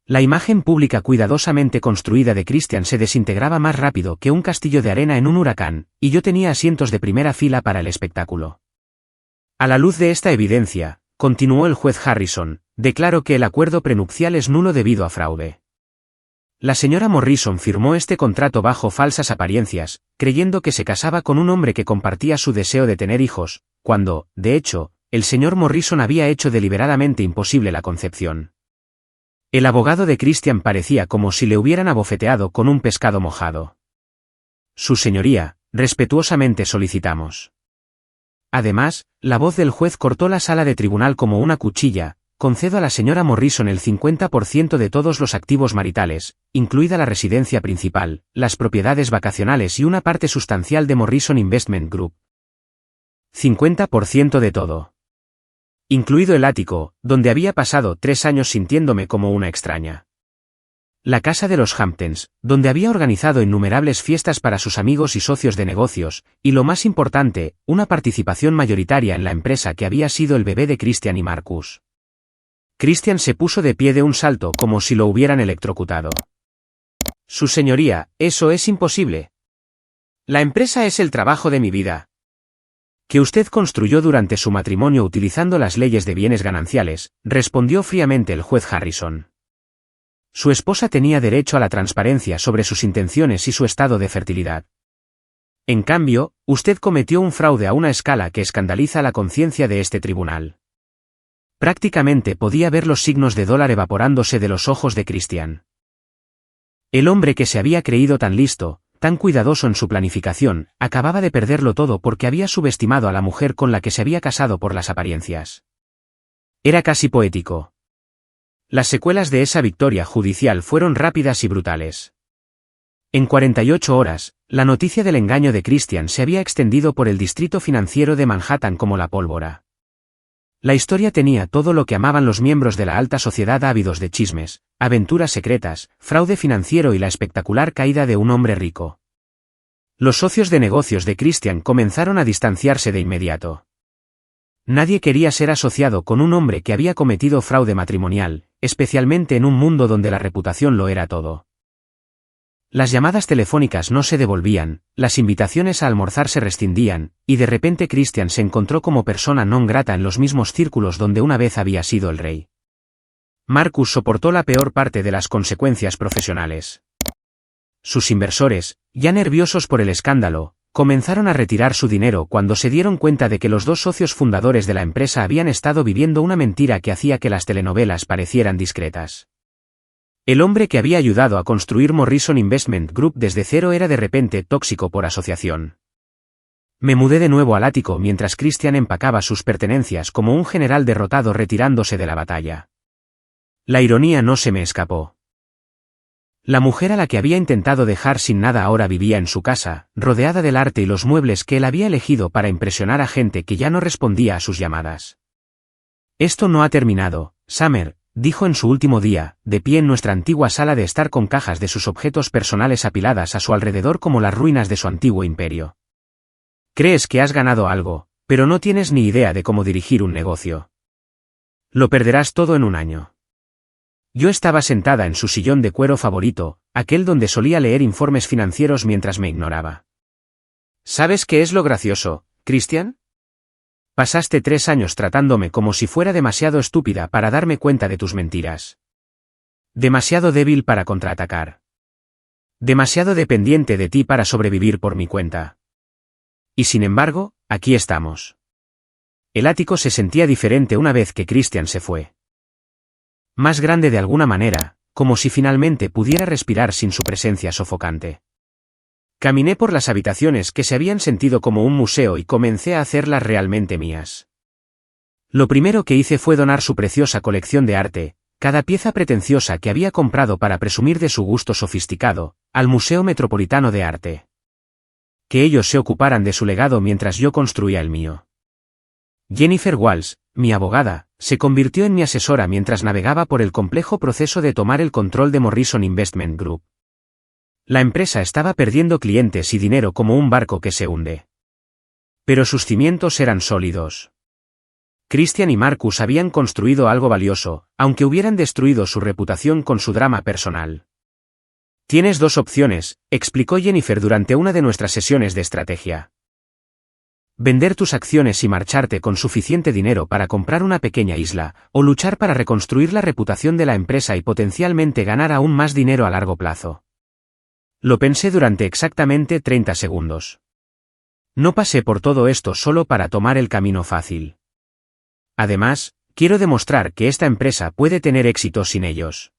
[SPEAKER 1] La imagen pública cuidadosamente construida de Christian se desintegraba más rápido que un castillo de arena en un huracán, y yo tenía asientos de primera fila para el espectáculo. A la luz de esta evidencia, continuó el juez Harrison, declaro que el acuerdo prenupcial es nulo debido a fraude. La señora Morrison firmó este contrato bajo falsas apariencias, creyendo que se casaba con un hombre que compartía su deseo de tener hijos, cuando, de hecho, el señor Morrison había hecho deliberadamente imposible la concepción. El abogado de Christian parecía como si le hubieran abofeteado con un pescado mojado. Su señoría, respetuosamente solicitamos. Además, la voz del juez cortó la sala de tribunal como una cuchilla. Concedo a la señora Morrison el 50% de todos los activos maritales, incluida la residencia principal, las propiedades vacacionales y una parte sustancial de Morrison Investment Group. 50% de todo. Incluido el ático, donde había pasado 3 años sintiéndome como una extraña. La casa de los Hamptons, donde había organizado innumerables fiestas para sus amigos y socios de negocios, y lo más importante, una participación mayoritaria en la empresa que había sido el bebé de Christian y Marcus. Christian se puso de pie de un salto como si lo hubieran electrocutado. Su señoría, eso es imposible. La empresa es el trabajo de mi vida. Que usted construyó durante su matrimonio utilizando las leyes de bienes gananciales, respondió fríamente el juez Harrison. Su esposa tenía derecho a la transparencia sobre sus intenciones y su estado de fertilidad. En cambio, usted cometió un fraude a una escala que escandaliza la conciencia de este tribunal. Prácticamente podía ver los signos de dólar evaporándose de los ojos de Christian. El hombre que se había creído tan listo, tan cuidadoso en su planificación, acababa de perderlo todo porque había subestimado a la mujer con la que se había casado por las apariencias. Era casi poético. Las secuelas de esa victoria judicial fueron rápidas y brutales. En 48 horas, la noticia del engaño de Christian se había extendido por el distrito financiero de Manhattan como la pólvora. La historia tenía todo lo que amaban los miembros de la alta sociedad ávidos de chismes, aventuras secretas, fraude financiero y la espectacular caída de un hombre rico. Los socios de negocios de Christian comenzaron a distanciarse de inmediato. Nadie quería ser asociado con un hombre que había cometido fraude matrimonial, especialmente en un mundo donde la reputación lo era todo. Las llamadas telefónicas no se devolvían, las invitaciones a almorzar se rescindían, y de repente Christian se encontró como persona non grata en los mismos círculos donde una vez había sido el rey. Marcus soportó la peor parte de las consecuencias profesionales. Sus inversores, ya nerviosos por el escándalo, comenzaron a retirar su dinero cuando se dieron cuenta de que los dos socios fundadores de la empresa habían estado viviendo una mentira que hacía que las telenovelas parecieran discretas. El hombre que había ayudado a construir Morrison Investment Group desde cero era de repente tóxico por asociación. Me mudé de nuevo al ático mientras Christian empacaba sus pertenencias como un general derrotado retirándose de la batalla. La ironía no se me escapó. La mujer a la que había intentado dejar sin nada ahora vivía en su casa, rodeada del arte y los muebles que él había elegido para impresionar a gente que ya no respondía a sus llamadas. Esto no ha terminado, Summer, dijo en su último día, de pie en nuestra antigua sala de estar con cajas de sus objetos personales apiladas a su alrededor como las ruinas de su antiguo imperio. Crees que has ganado algo, pero no tienes ni idea de cómo dirigir un negocio. Lo perderás todo en un año. Yo estaba sentada en su sillón de cuero favorito, aquel donde solía leer informes financieros mientras me ignoraba. ¿Sabes qué es lo gracioso, Christian? Pasaste 3 años tratándome como si fuera demasiado estúpida para darme cuenta de tus mentiras. Demasiado débil para contraatacar. Demasiado dependiente de ti para sobrevivir por mi cuenta. Y sin embargo, aquí estamos. El ático se sentía diferente una vez que Christian se fue. Más grande de alguna manera, como si finalmente pudiera respirar sin su presencia sofocante. Caminé por las habitaciones que se habían sentido como un museo y comencé a hacerlas realmente mías. Lo primero que hice fue donar su preciosa colección de arte, cada pieza pretenciosa que había comprado para presumir de su gusto sofisticado, al Museo Metropolitano de Arte. Que ellos se ocuparan de su legado mientras yo construía el mío. Jennifer Walsh, mi abogada, se convirtió en mi asesora mientras navegaba por el complejo proceso de tomar el control de Morrison Investment Group. La empresa estaba perdiendo clientes y dinero como un barco que se hunde. Pero sus cimientos eran sólidos. Christian y Marcus habían construido algo valioso, aunque hubieran destruido su reputación con su drama personal. Tienes 2 opciones, explicó Jennifer durante una de nuestras sesiones de estrategia. Vender tus acciones y marcharte con suficiente dinero para comprar una pequeña isla, o luchar para reconstruir la reputación de la empresa y potencialmente ganar aún más dinero a largo plazo. Lo pensé durante exactamente 30 segundos. No pasé por todo esto solo para tomar el camino fácil. Además, quiero demostrar que esta empresa puede tener éxito sin ellos.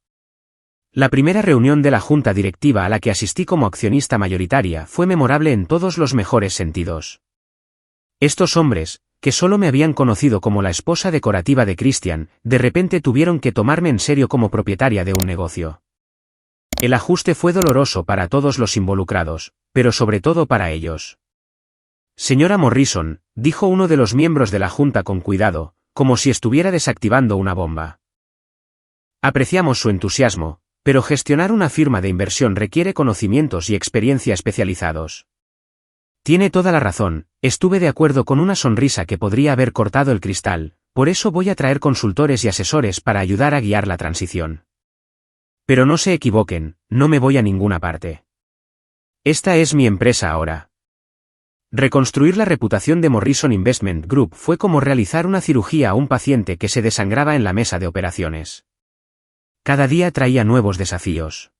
[SPEAKER 1] La primera reunión de la junta directiva a la que asistí como accionista mayoritaria fue memorable en todos los mejores sentidos. Estos hombres, que solo me habían conocido como la esposa decorativa de Christian, de repente tuvieron que tomarme en serio como propietaria de un negocio. El ajuste fue doloroso para todos los involucrados, pero sobre todo para ellos. Señora Morrison, dijo uno de los miembros de la junta con cuidado, como si estuviera desactivando una bomba. Apreciamos su entusiasmo, pero gestionar una firma de inversión requiere conocimientos y experiencia especializados. Tiene toda la razón, estuve de acuerdo con una sonrisa que podría haber cortado el cristal, por eso voy a traer consultores y asesores para ayudar a guiar la transición. Pero no se equivoquen, no me voy a ninguna parte. Esta es mi empresa ahora. Reconstruir la reputación de Morrison Investment Group fue como realizar una cirugía a un paciente que se desangraba en la mesa de operaciones. Cada día traía nuevos desafíos.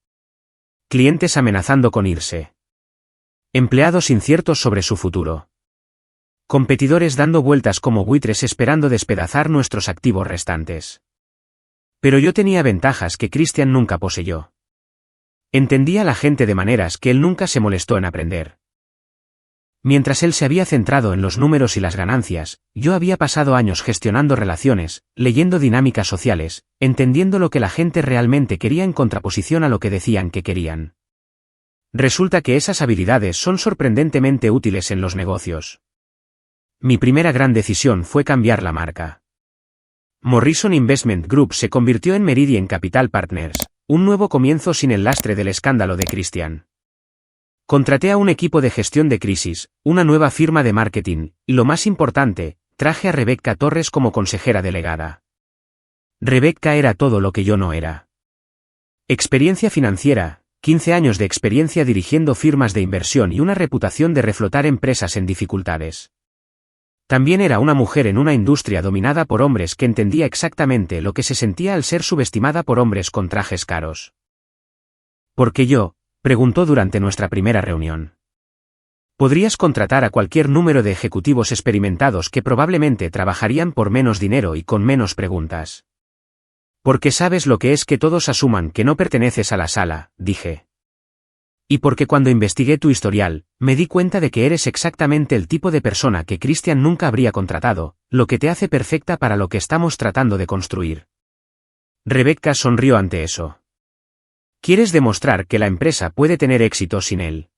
[SPEAKER 1] Clientes amenazando con irse. Empleados inciertos sobre su futuro. Competidores dando vueltas como buitres esperando despedazar nuestros activos restantes. Pero yo tenía ventajas que Christian nunca poseyó. Entendía a la gente de maneras que él nunca se molestó en aprender. Mientras él se había centrado en los números y las ganancias, yo había pasado años gestionando relaciones, leyendo dinámicas sociales, entendiendo lo que la gente realmente quería en contraposición a lo que decían que querían. Resulta que esas habilidades son sorprendentemente útiles en los negocios. Mi primera gran decisión fue cambiar la marca. Morrison Investment Group se convirtió en Meridian Capital Partners, un nuevo comienzo sin el lastre del escándalo de Christian. Contraté a un equipo de gestión de crisis, una nueva firma de marketing, y lo más importante, traje a Rebecca Torres como consejera delegada. Rebecca era todo lo que yo no era. Experiencia financiera, 15 años de experiencia dirigiendo firmas de inversión y una reputación de reflotar empresas en dificultades. También era una mujer en una industria dominada por hombres que entendía exactamente lo que se sentía al ser subestimada por hombres con trajes caros. ¿Por qué yo?, preguntó durante nuestra primera reunión. Podrías contratar a cualquier número de ejecutivos experimentados que probablemente trabajarían por menos dinero y con menos preguntas. Porque sabes lo que es que todos asuman que no perteneces a la sala, dije. Y porque cuando investigué tu historial, me di cuenta de que eres exactamente el tipo de persona que Christian nunca habría contratado, lo que te hace perfecta para lo que estamos tratando de construir. Rebecca sonrió ante eso. ¿Quieres demostrar que la empresa puede tener éxito sin él?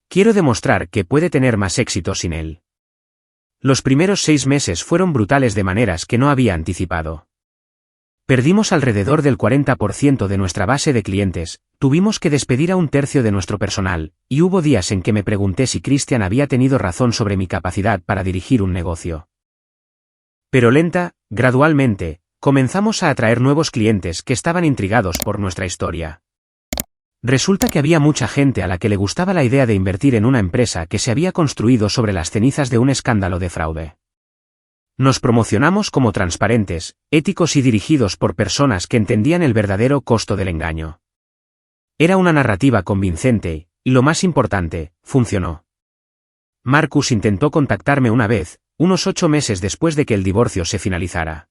[SPEAKER 1] Quiero demostrar que puede tener más éxito sin él. Los primeros 6 meses fueron brutales de maneras que no había anticipado. Perdimos alrededor del 40% de nuestra base de clientes, tuvimos que despedir a 1/3 de nuestro personal, y hubo días en que me pregunté si Christian había tenido razón sobre mi capacidad para dirigir un negocio. Pero gradualmente, comenzamos a atraer nuevos clientes que estaban intrigados por nuestra historia. Resulta que había mucha gente a la que le gustaba la idea de invertir en una empresa que se había construido sobre las cenizas de un escándalo de fraude. Nos promocionamos como transparentes, éticos y dirigidos por personas que entendían el verdadero costo del engaño. Era una narrativa convincente, y lo más importante, funcionó. Marcus intentó contactarme una vez, unos 8 meses después de que el divorcio se finalizara.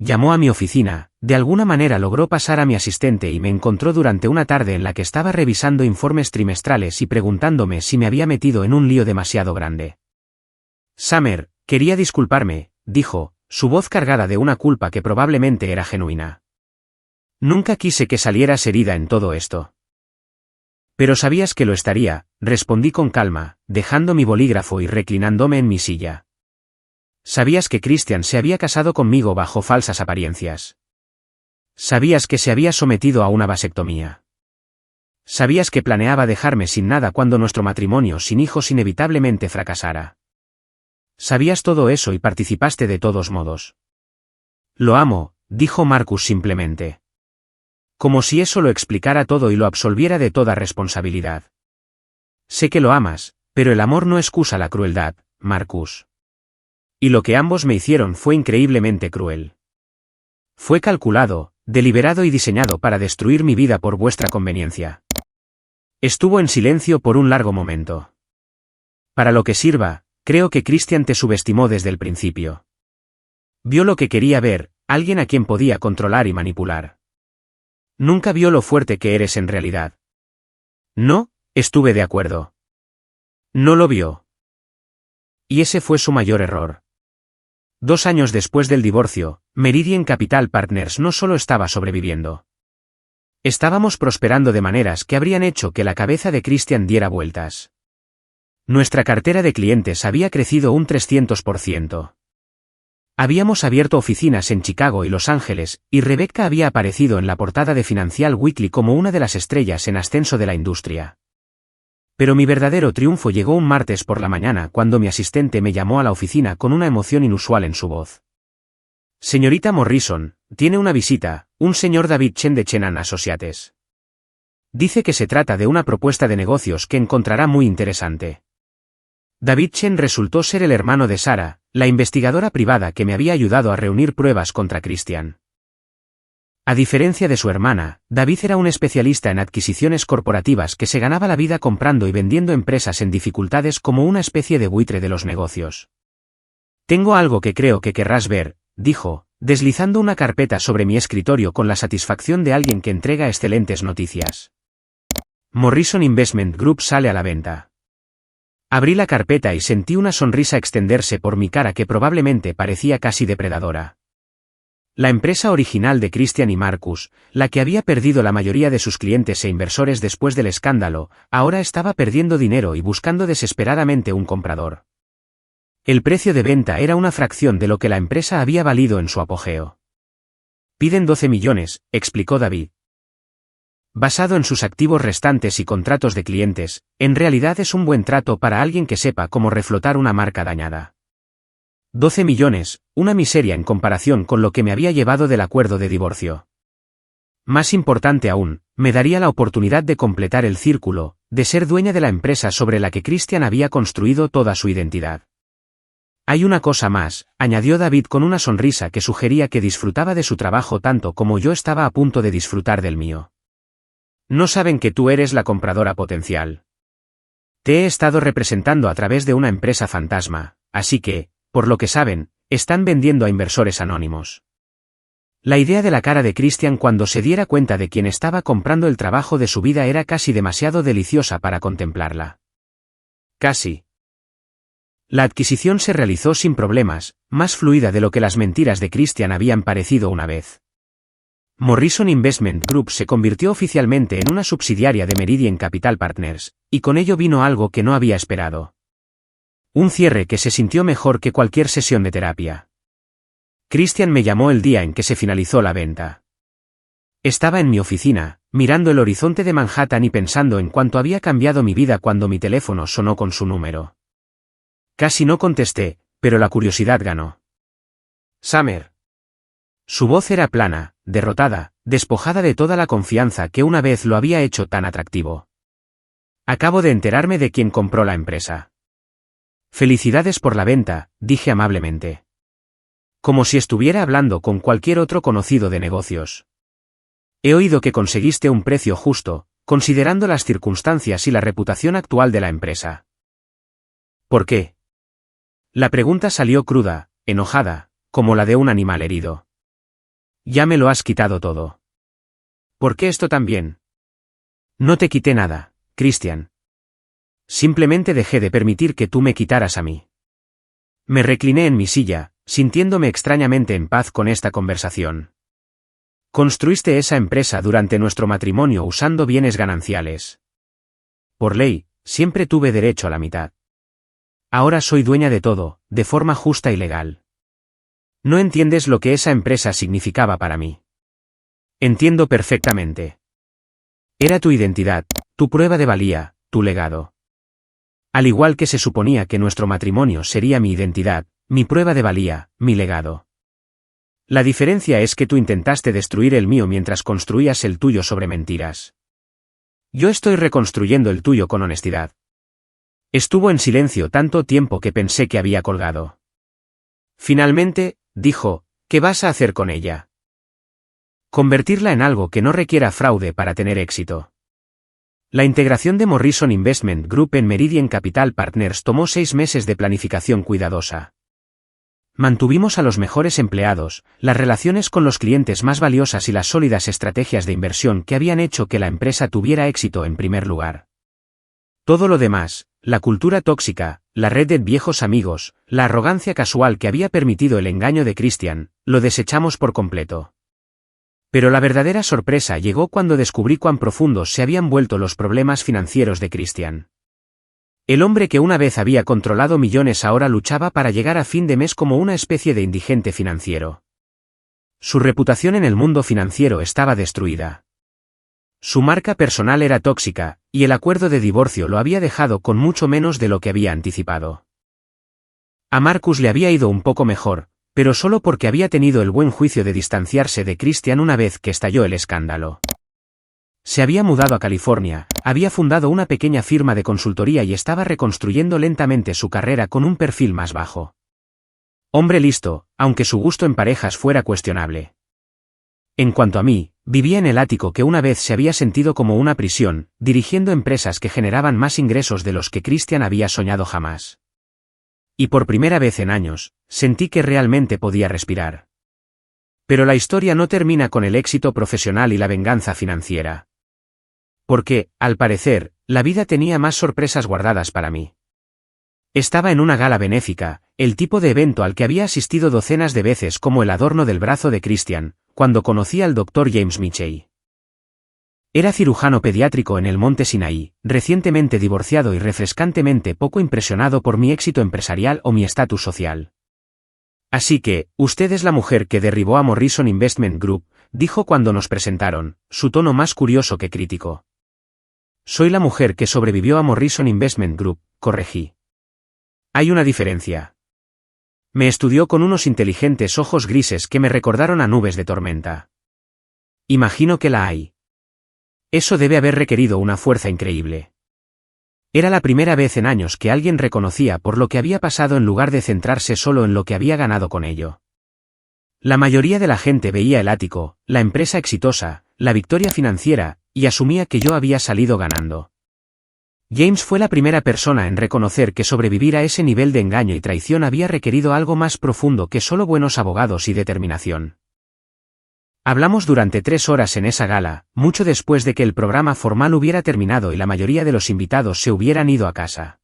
[SPEAKER 1] Llamó a mi oficina, de alguna manera logró pasar a mi asistente y me encontró durante una tarde en la que estaba revisando informes trimestrales y preguntándome si me había metido en un lío demasiado grande. Summer, quería disculparme, dijo, su voz cargada de una culpa que probablemente era genuina. Nunca quise que salieras herida en todo esto. Pero sabías que lo estaría, respondí con calma, dejando mi bolígrafo y reclinándome en mi silla. Sabías que Christian se había casado conmigo bajo falsas apariencias. Sabías que se había sometido a una vasectomía. Sabías que planeaba dejarme sin nada cuando nuestro matrimonio sin hijos inevitablemente fracasara. Sabías todo eso y participaste de todos modos. Lo amo, dijo Marcus simplemente. Como si eso lo explicara todo y lo absolviera de toda responsabilidad. Sé que lo amas, pero el amor no excusa la crueldad, Marcus. Y lo que ambos me hicieron fue increíblemente cruel. Fue calculado, deliberado y diseñado para destruir mi vida por vuestra conveniencia. Estuvo en silencio por un largo momento. Para lo que sirva, creo que Christian te subestimó desde el principio. Vio lo que quería ver, alguien a quien podía controlar y manipular. Nunca vio lo fuerte que eres en realidad. No, estuve de acuerdo. No lo vio. Y ese fue su mayor error. 2 años después del divorcio, Meridian Capital Partners no solo estaba sobreviviendo. Estábamos prosperando de maneras que habrían hecho que la cabeza de Christian diera vueltas. Nuestra cartera de clientes había crecido un 300%. Habíamos abierto oficinas en Chicago y Los Ángeles, y Rebecca había aparecido en la portada de Financial Weekly como una de las estrellas en ascenso de la industria. Pero mi verdadero triunfo llegó un martes por la mañana cuando mi asistente me llamó a la oficina con una emoción inusual en su voz. Señorita Morrison, tiene una visita, un señor David Chen de Chen & Associates. Dice que se trata de una propuesta de negocios que encontrará muy interesante. David Chen resultó ser el hermano de Sarah, la investigadora privada que me había ayudado a reunir pruebas contra Christian. A diferencia de su hermana, David era un especialista en adquisiciones corporativas que se ganaba la vida comprando y vendiendo empresas en dificultades como una especie de buitre de los negocios. Tengo algo que creo que querrás ver, dijo, deslizando una carpeta sobre mi escritorio con la satisfacción de alguien que entrega excelentes noticias. Morrison Investment Group sale a la venta. Abrí la carpeta y sentí una sonrisa extenderse por mi cara que probablemente parecía casi depredadora. La empresa original de Christian y Marcus, la que había perdido la mayoría de sus clientes e inversores después del escándalo, ahora estaba perdiendo dinero y buscando desesperadamente un comprador. El precio de venta era una fracción de lo que la empresa había valido en su apogeo. Piden 12 millones, explicó David. Basado en sus activos restantes y contratos de clientes, en realidad es un buen trato para alguien que sepa cómo reflotar una marca dañada. 12 millones, una miseria en comparación con lo que me había llevado del acuerdo de divorcio. Más importante aún, me daría la oportunidad de completar el círculo, de ser dueña de la empresa sobre la que Christian había construido toda su identidad. Hay una cosa más, añadió David con una sonrisa que sugería que disfrutaba de su trabajo tanto como yo estaba a punto de disfrutar del mío. No saben que tú eres la compradora potencial. Te he estado representando a través de una empresa fantasma, así que, por lo que saben, están vendiendo a inversores anónimos. La idea de la cara de Christian cuando se diera cuenta de quién estaba comprando el trabajo de su vida era casi demasiado deliciosa para contemplarla. Casi. La adquisición se realizó sin problemas, más fluida de lo que las mentiras de Christian habían parecido una vez. Morrison Investment Group se convirtió oficialmente en una subsidiaria de Meridian Capital Partners, y con ello vino algo que no había esperado. Un cierre que se sintió mejor que cualquier sesión de terapia. Christian me llamó el día en que se finalizó la venta. Estaba en mi oficina, mirando el horizonte de Manhattan y pensando en cuánto había cambiado mi vida cuando mi teléfono sonó con su número. Casi no contesté, pero la curiosidad ganó. Summer. Su voz era plana, derrotada, despojada de toda la confianza que una vez lo había hecho tan atractivo. Acabo de enterarme de quién compró la empresa. Felicidades por la venta, dije amablemente. Como si estuviera hablando con cualquier otro conocido de negocios. He oído que conseguiste un precio justo, considerando las circunstancias y la reputación actual de la empresa. ¿Por qué? La pregunta salió cruda, enojada, como la de un animal herido. Ya me lo has quitado todo. ¿Por qué esto también? No te quité nada, Christian. Simplemente dejé de permitir que tú me quitaras a mí. Me recliné en mi silla, sintiéndome extrañamente en paz con esta conversación. Construiste esa empresa durante nuestro matrimonio usando bienes gananciales. Por ley, siempre tuve derecho a la mitad. Ahora soy dueña de todo, de forma justa y legal. No entiendes lo que esa empresa significaba para mí. Entiendo perfectamente. Era tu identidad, tu prueba de valía, tu legado. Al igual que se suponía que nuestro matrimonio sería mi identidad, mi prueba de valía, mi legado. La diferencia es que tú intentaste destruir el mío mientras construías el tuyo sobre mentiras. Yo estoy reconstruyendo el tuyo con honestidad. Estuvo en silencio tanto tiempo que pensé que había colgado. Finalmente, dijo, ¿qué vas a hacer con ella? Convertirla en algo que no requiera fraude para tener éxito. La integración de Morrison Investment Group en Meridian Capital Partners tomó 6 meses de planificación cuidadosa. Mantuvimos a los mejores empleados, las relaciones con los clientes más valiosas y las sólidas estrategias de inversión que habían hecho que la empresa tuviera éxito en primer lugar. Todo lo demás, la cultura tóxica, la red de viejos amigos, la arrogancia casual que había permitido el engaño de Christian, lo desechamos por completo. Pero la verdadera sorpresa llegó cuando descubrí cuán profundos se habían vuelto los problemas financieros de Christian. El hombre que una vez había controlado millones ahora luchaba para llegar a fin de mes como una especie de indigente financiero. Su reputación en el mundo financiero estaba destruida. Su marca personal era tóxica, y el acuerdo de divorcio lo había dejado con mucho menos de lo que había anticipado. A Marcus le había ido un poco mejor, pero solo porque había tenido el buen juicio de distanciarse de Christian una vez que estalló el escándalo. Se había mudado a California, había fundado una pequeña firma de consultoría y estaba reconstruyendo lentamente su carrera con un perfil más bajo. Hombre listo, aunque su gusto en parejas fuera cuestionable. En cuanto a mí, vivía en el ático que una vez se había sentido como una prisión, dirigiendo empresas que generaban más ingresos de los que Christian había soñado jamás. Y por primera vez en años, sentí que realmente podía respirar. Pero la historia no termina con el éxito profesional y la venganza financiera. Porque, al parecer, la vida tenía más sorpresas guardadas para mí. Estaba en una gala benéfica, el tipo de evento al que había asistido docenas de veces como el adorno del brazo de Christian, cuando conocí al Dr. James Michey. Era cirujano pediátrico en el Monte Sinaí, recientemente divorciado y refrescantemente poco impresionado por mi éxito empresarial o mi estatus social. Así que, usted es la mujer que derribó a Morrison Investment Group, dijo cuando nos presentaron, su tono más curioso que crítico. Soy la mujer que sobrevivió a Morrison Investment Group, corregí. Hay una diferencia. Me estudió con unos inteligentes ojos grises que me recordaron a nubes de tormenta. Imagino que la hay. Eso debe haber requerido una fuerza increíble. Era la primera vez en años que alguien reconocía por lo que había pasado en lugar de centrarse solo en lo que había ganado con ello. La mayoría de la gente veía el ático, la empresa exitosa, la victoria financiera, y asumía que yo había salido ganando. James fue la primera persona en reconocer que sobrevivir a ese nivel de engaño y traición había requerido algo más profundo que solo buenos abogados y determinación. Hablamos durante 3 horas en esa gala, mucho después de que el programa formal hubiera terminado y la mayoría de los invitados se hubieran ido a casa.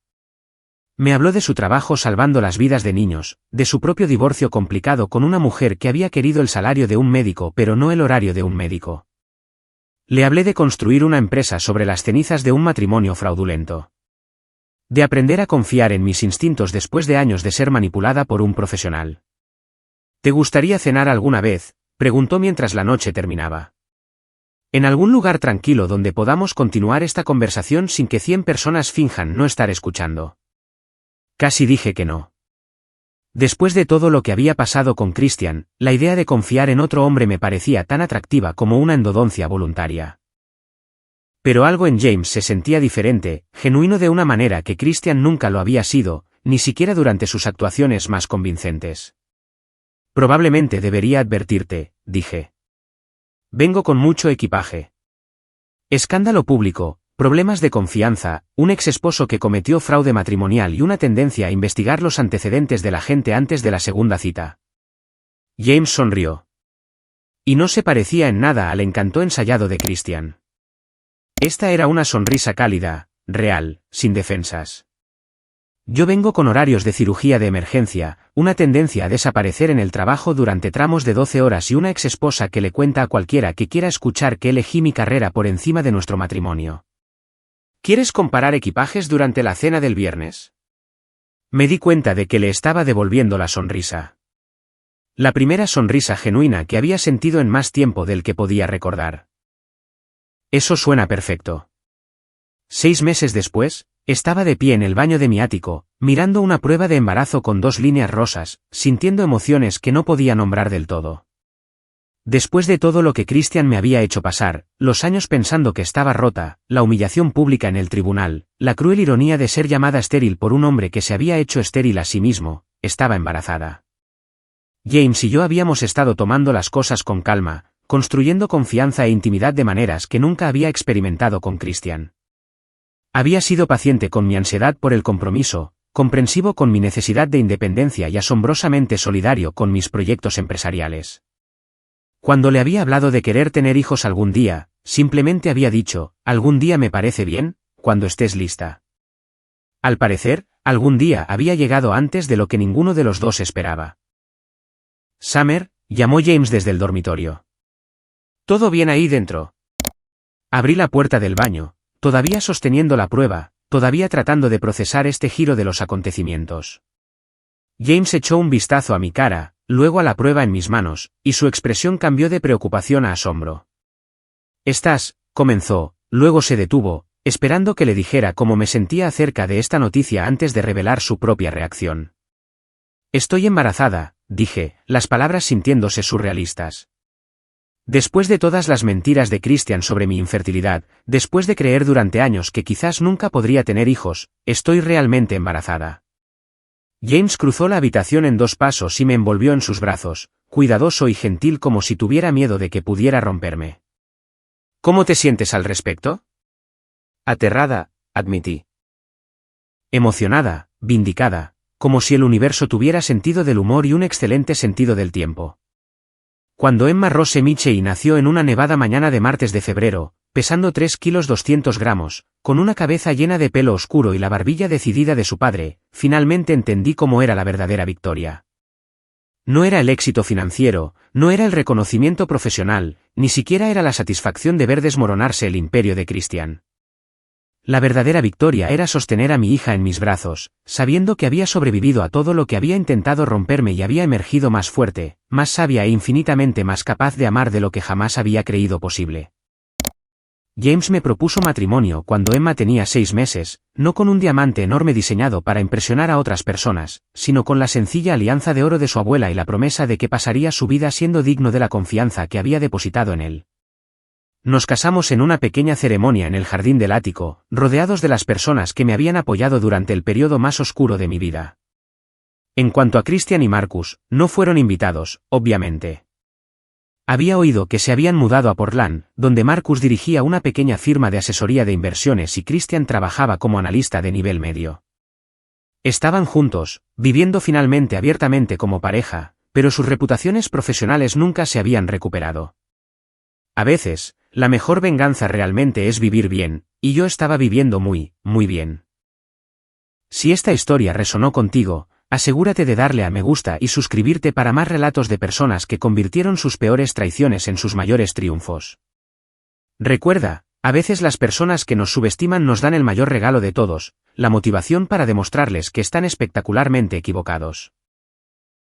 [SPEAKER 1] Me habló de su trabajo salvando las vidas de niños, de su propio divorcio complicado con una mujer que había querido el salario de un médico pero no el horario de un médico. Le hablé de construir una empresa sobre las cenizas de un matrimonio fraudulento. De aprender a confiar en mis instintos después de años de ser manipulada por un profesional. ¿Te gustaría cenar alguna vez?, preguntó mientras la noche terminaba. En algún lugar tranquilo donde podamos continuar esta conversación sin que 100 personas finjan no estar escuchando. Casi dije que no. Después de todo lo que había pasado con Christian, la idea de confiar en otro hombre me parecía tan atractiva como una endodoncia voluntaria. Pero algo en James se sentía diferente, genuino de una manera que Christian nunca lo había sido, ni siquiera durante sus actuaciones más convincentes. Probablemente debería advertirte, dije. Vengo con mucho equipaje. Escándalo público, problemas de confianza, un exesposo que cometió fraude matrimonial y una tendencia a investigar los antecedentes de la gente antes de la segunda cita. James sonrió. Y no se parecía en nada al encanto ensayado de Christian. Esta era una sonrisa cálida, real, sin defensas. Yo vengo con horarios de cirugía de emergencia, una tendencia a desaparecer en el trabajo durante tramos de 12 horas y una exesposa que le cuenta a cualquiera que quiera escuchar que elegí mi carrera por encima de nuestro matrimonio. ¿Quieres comparar equipajes durante la cena del viernes? Me di cuenta de que le estaba devolviendo la sonrisa. La primera sonrisa genuina que había sentido en más tiempo del que podía recordar. Eso suena perfecto. 6 meses después, estaba de pie en el baño de mi ático, mirando una prueba de embarazo con 2 líneas rosas, sintiendo emociones que no podía nombrar del todo. Después de todo lo que Christian me había hecho pasar, los años pensando que estaba rota, la humillación pública en el tribunal, la cruel ironía de ser llamada estéril por un hombre que se había hecho estéril a sí mismo, estaba embarazada. James y yo habíamos estado tomando las cosas con calma, construyendo confianza e intimidad de maneras que nunca había experimentado con Christian. Había sido paciente con mi ansiedad por el compromiso, comprensivo con mi necesidad de independencia y asombrosamente solidario con mis proyectos empresariales. Cuando le había hablado de querer tener hijos algún día, simplemente había dicho, algún día me parece bien, cuando estés lista. Al parecer, algún día había llegado antes de lo que ninguno de los dos esperaba. Summer, llamó James desde el dormitorio. ¿Todo bien ahí dentro? Abrí la puerta del baño, todavía sosteniendo la prueba, todavía tratando de procesar este giro de los acontecimientos. James echó un vistazo a mi cara, luego a la prueba en mis manos, y su expresión cambió de preocupación a asombro. Comenzó, luego se detuvo, esperando que le dijera cómo me sentía acerca de esta noticia antes de revelar su propia reacción. Estoy embarazada, dije, las palabras sintiéndose surrealistas. Después de todas las mentiras de Christian sobre mi infertilidad, después de creer durante años que quizás nunca podría tener hijos, estoy realmente embarazada. James cruzó la habitación en 2 pasos y me envolvió en sus brazos, cuidadoso y gentil como si tuviera miedo de que pudiera romperme. ¿Cómo te sientes al respecto? Aterrada, admití. Emocionada, vindicada, como si el universo tuviera sentido del humor y un excelente sentido del tiempo. Cuando Emma Rose Michey nació en una nevada mañana de martes de febrero, pesando 3 kilos 200 gramos, con una cabeza llena de pelo oscuro y la barbilla decidida de su padre, finalmente entendí cómo era la verdadera victoria. No era el éxito financiero, no era el reconocimiento profesional, ni siquiera era la satisfacción de ver desmoronarse el imperio de Christian. La verdadera victoria era sostener a mi hija en mis brazos, sabiendo que había sobrevivido a todo lo que había intentado romperme y había emergido más fuerte, más sabia e infinitamente más capaz de amar de lo que jamás había creído posible. James me propuso matrimonio cuando Emma tenía 6 meses, no con un diamante enorme diseñado para impresionar a otras personas, sino con la sencilla alianza de oro de su abuela y la promesa de que pasaría su vida siendo digno de la confianza que había depositado en él. Nos casamos en una pequeña ceremonia en el jardín del ático, rodeados de las personas que me habían apoyado durante el periodo más oscuro de mi vida. En cuanto a Christian y Marcus, no fueron invitados, obviamente. Había oído que se habían mudado a Portland, donde Marcus dirigía una pequeña firma de asesoría de inversiones y Christian trabajaba como analista de nivel medio. Estaban juntos, viviendo finalmente abiertamente como pareja, pero sus reputaciones profesionales nunca se habían recuperado. A veces, la mejor venganza realmente es vivir bien, y yo estaba viviendo muy, muy bien. Si esta historia resonó contigo, asegúrate de darle a me gusta y suscribirte para más relatos de personas que convirtieron sus peores traiciones en sus mayores triunfos. Recuerda, a veces las personas que nos subestiman nos dan el mayor regalo de todos, la motivación para demostrarles que están espectacularmente equivocados.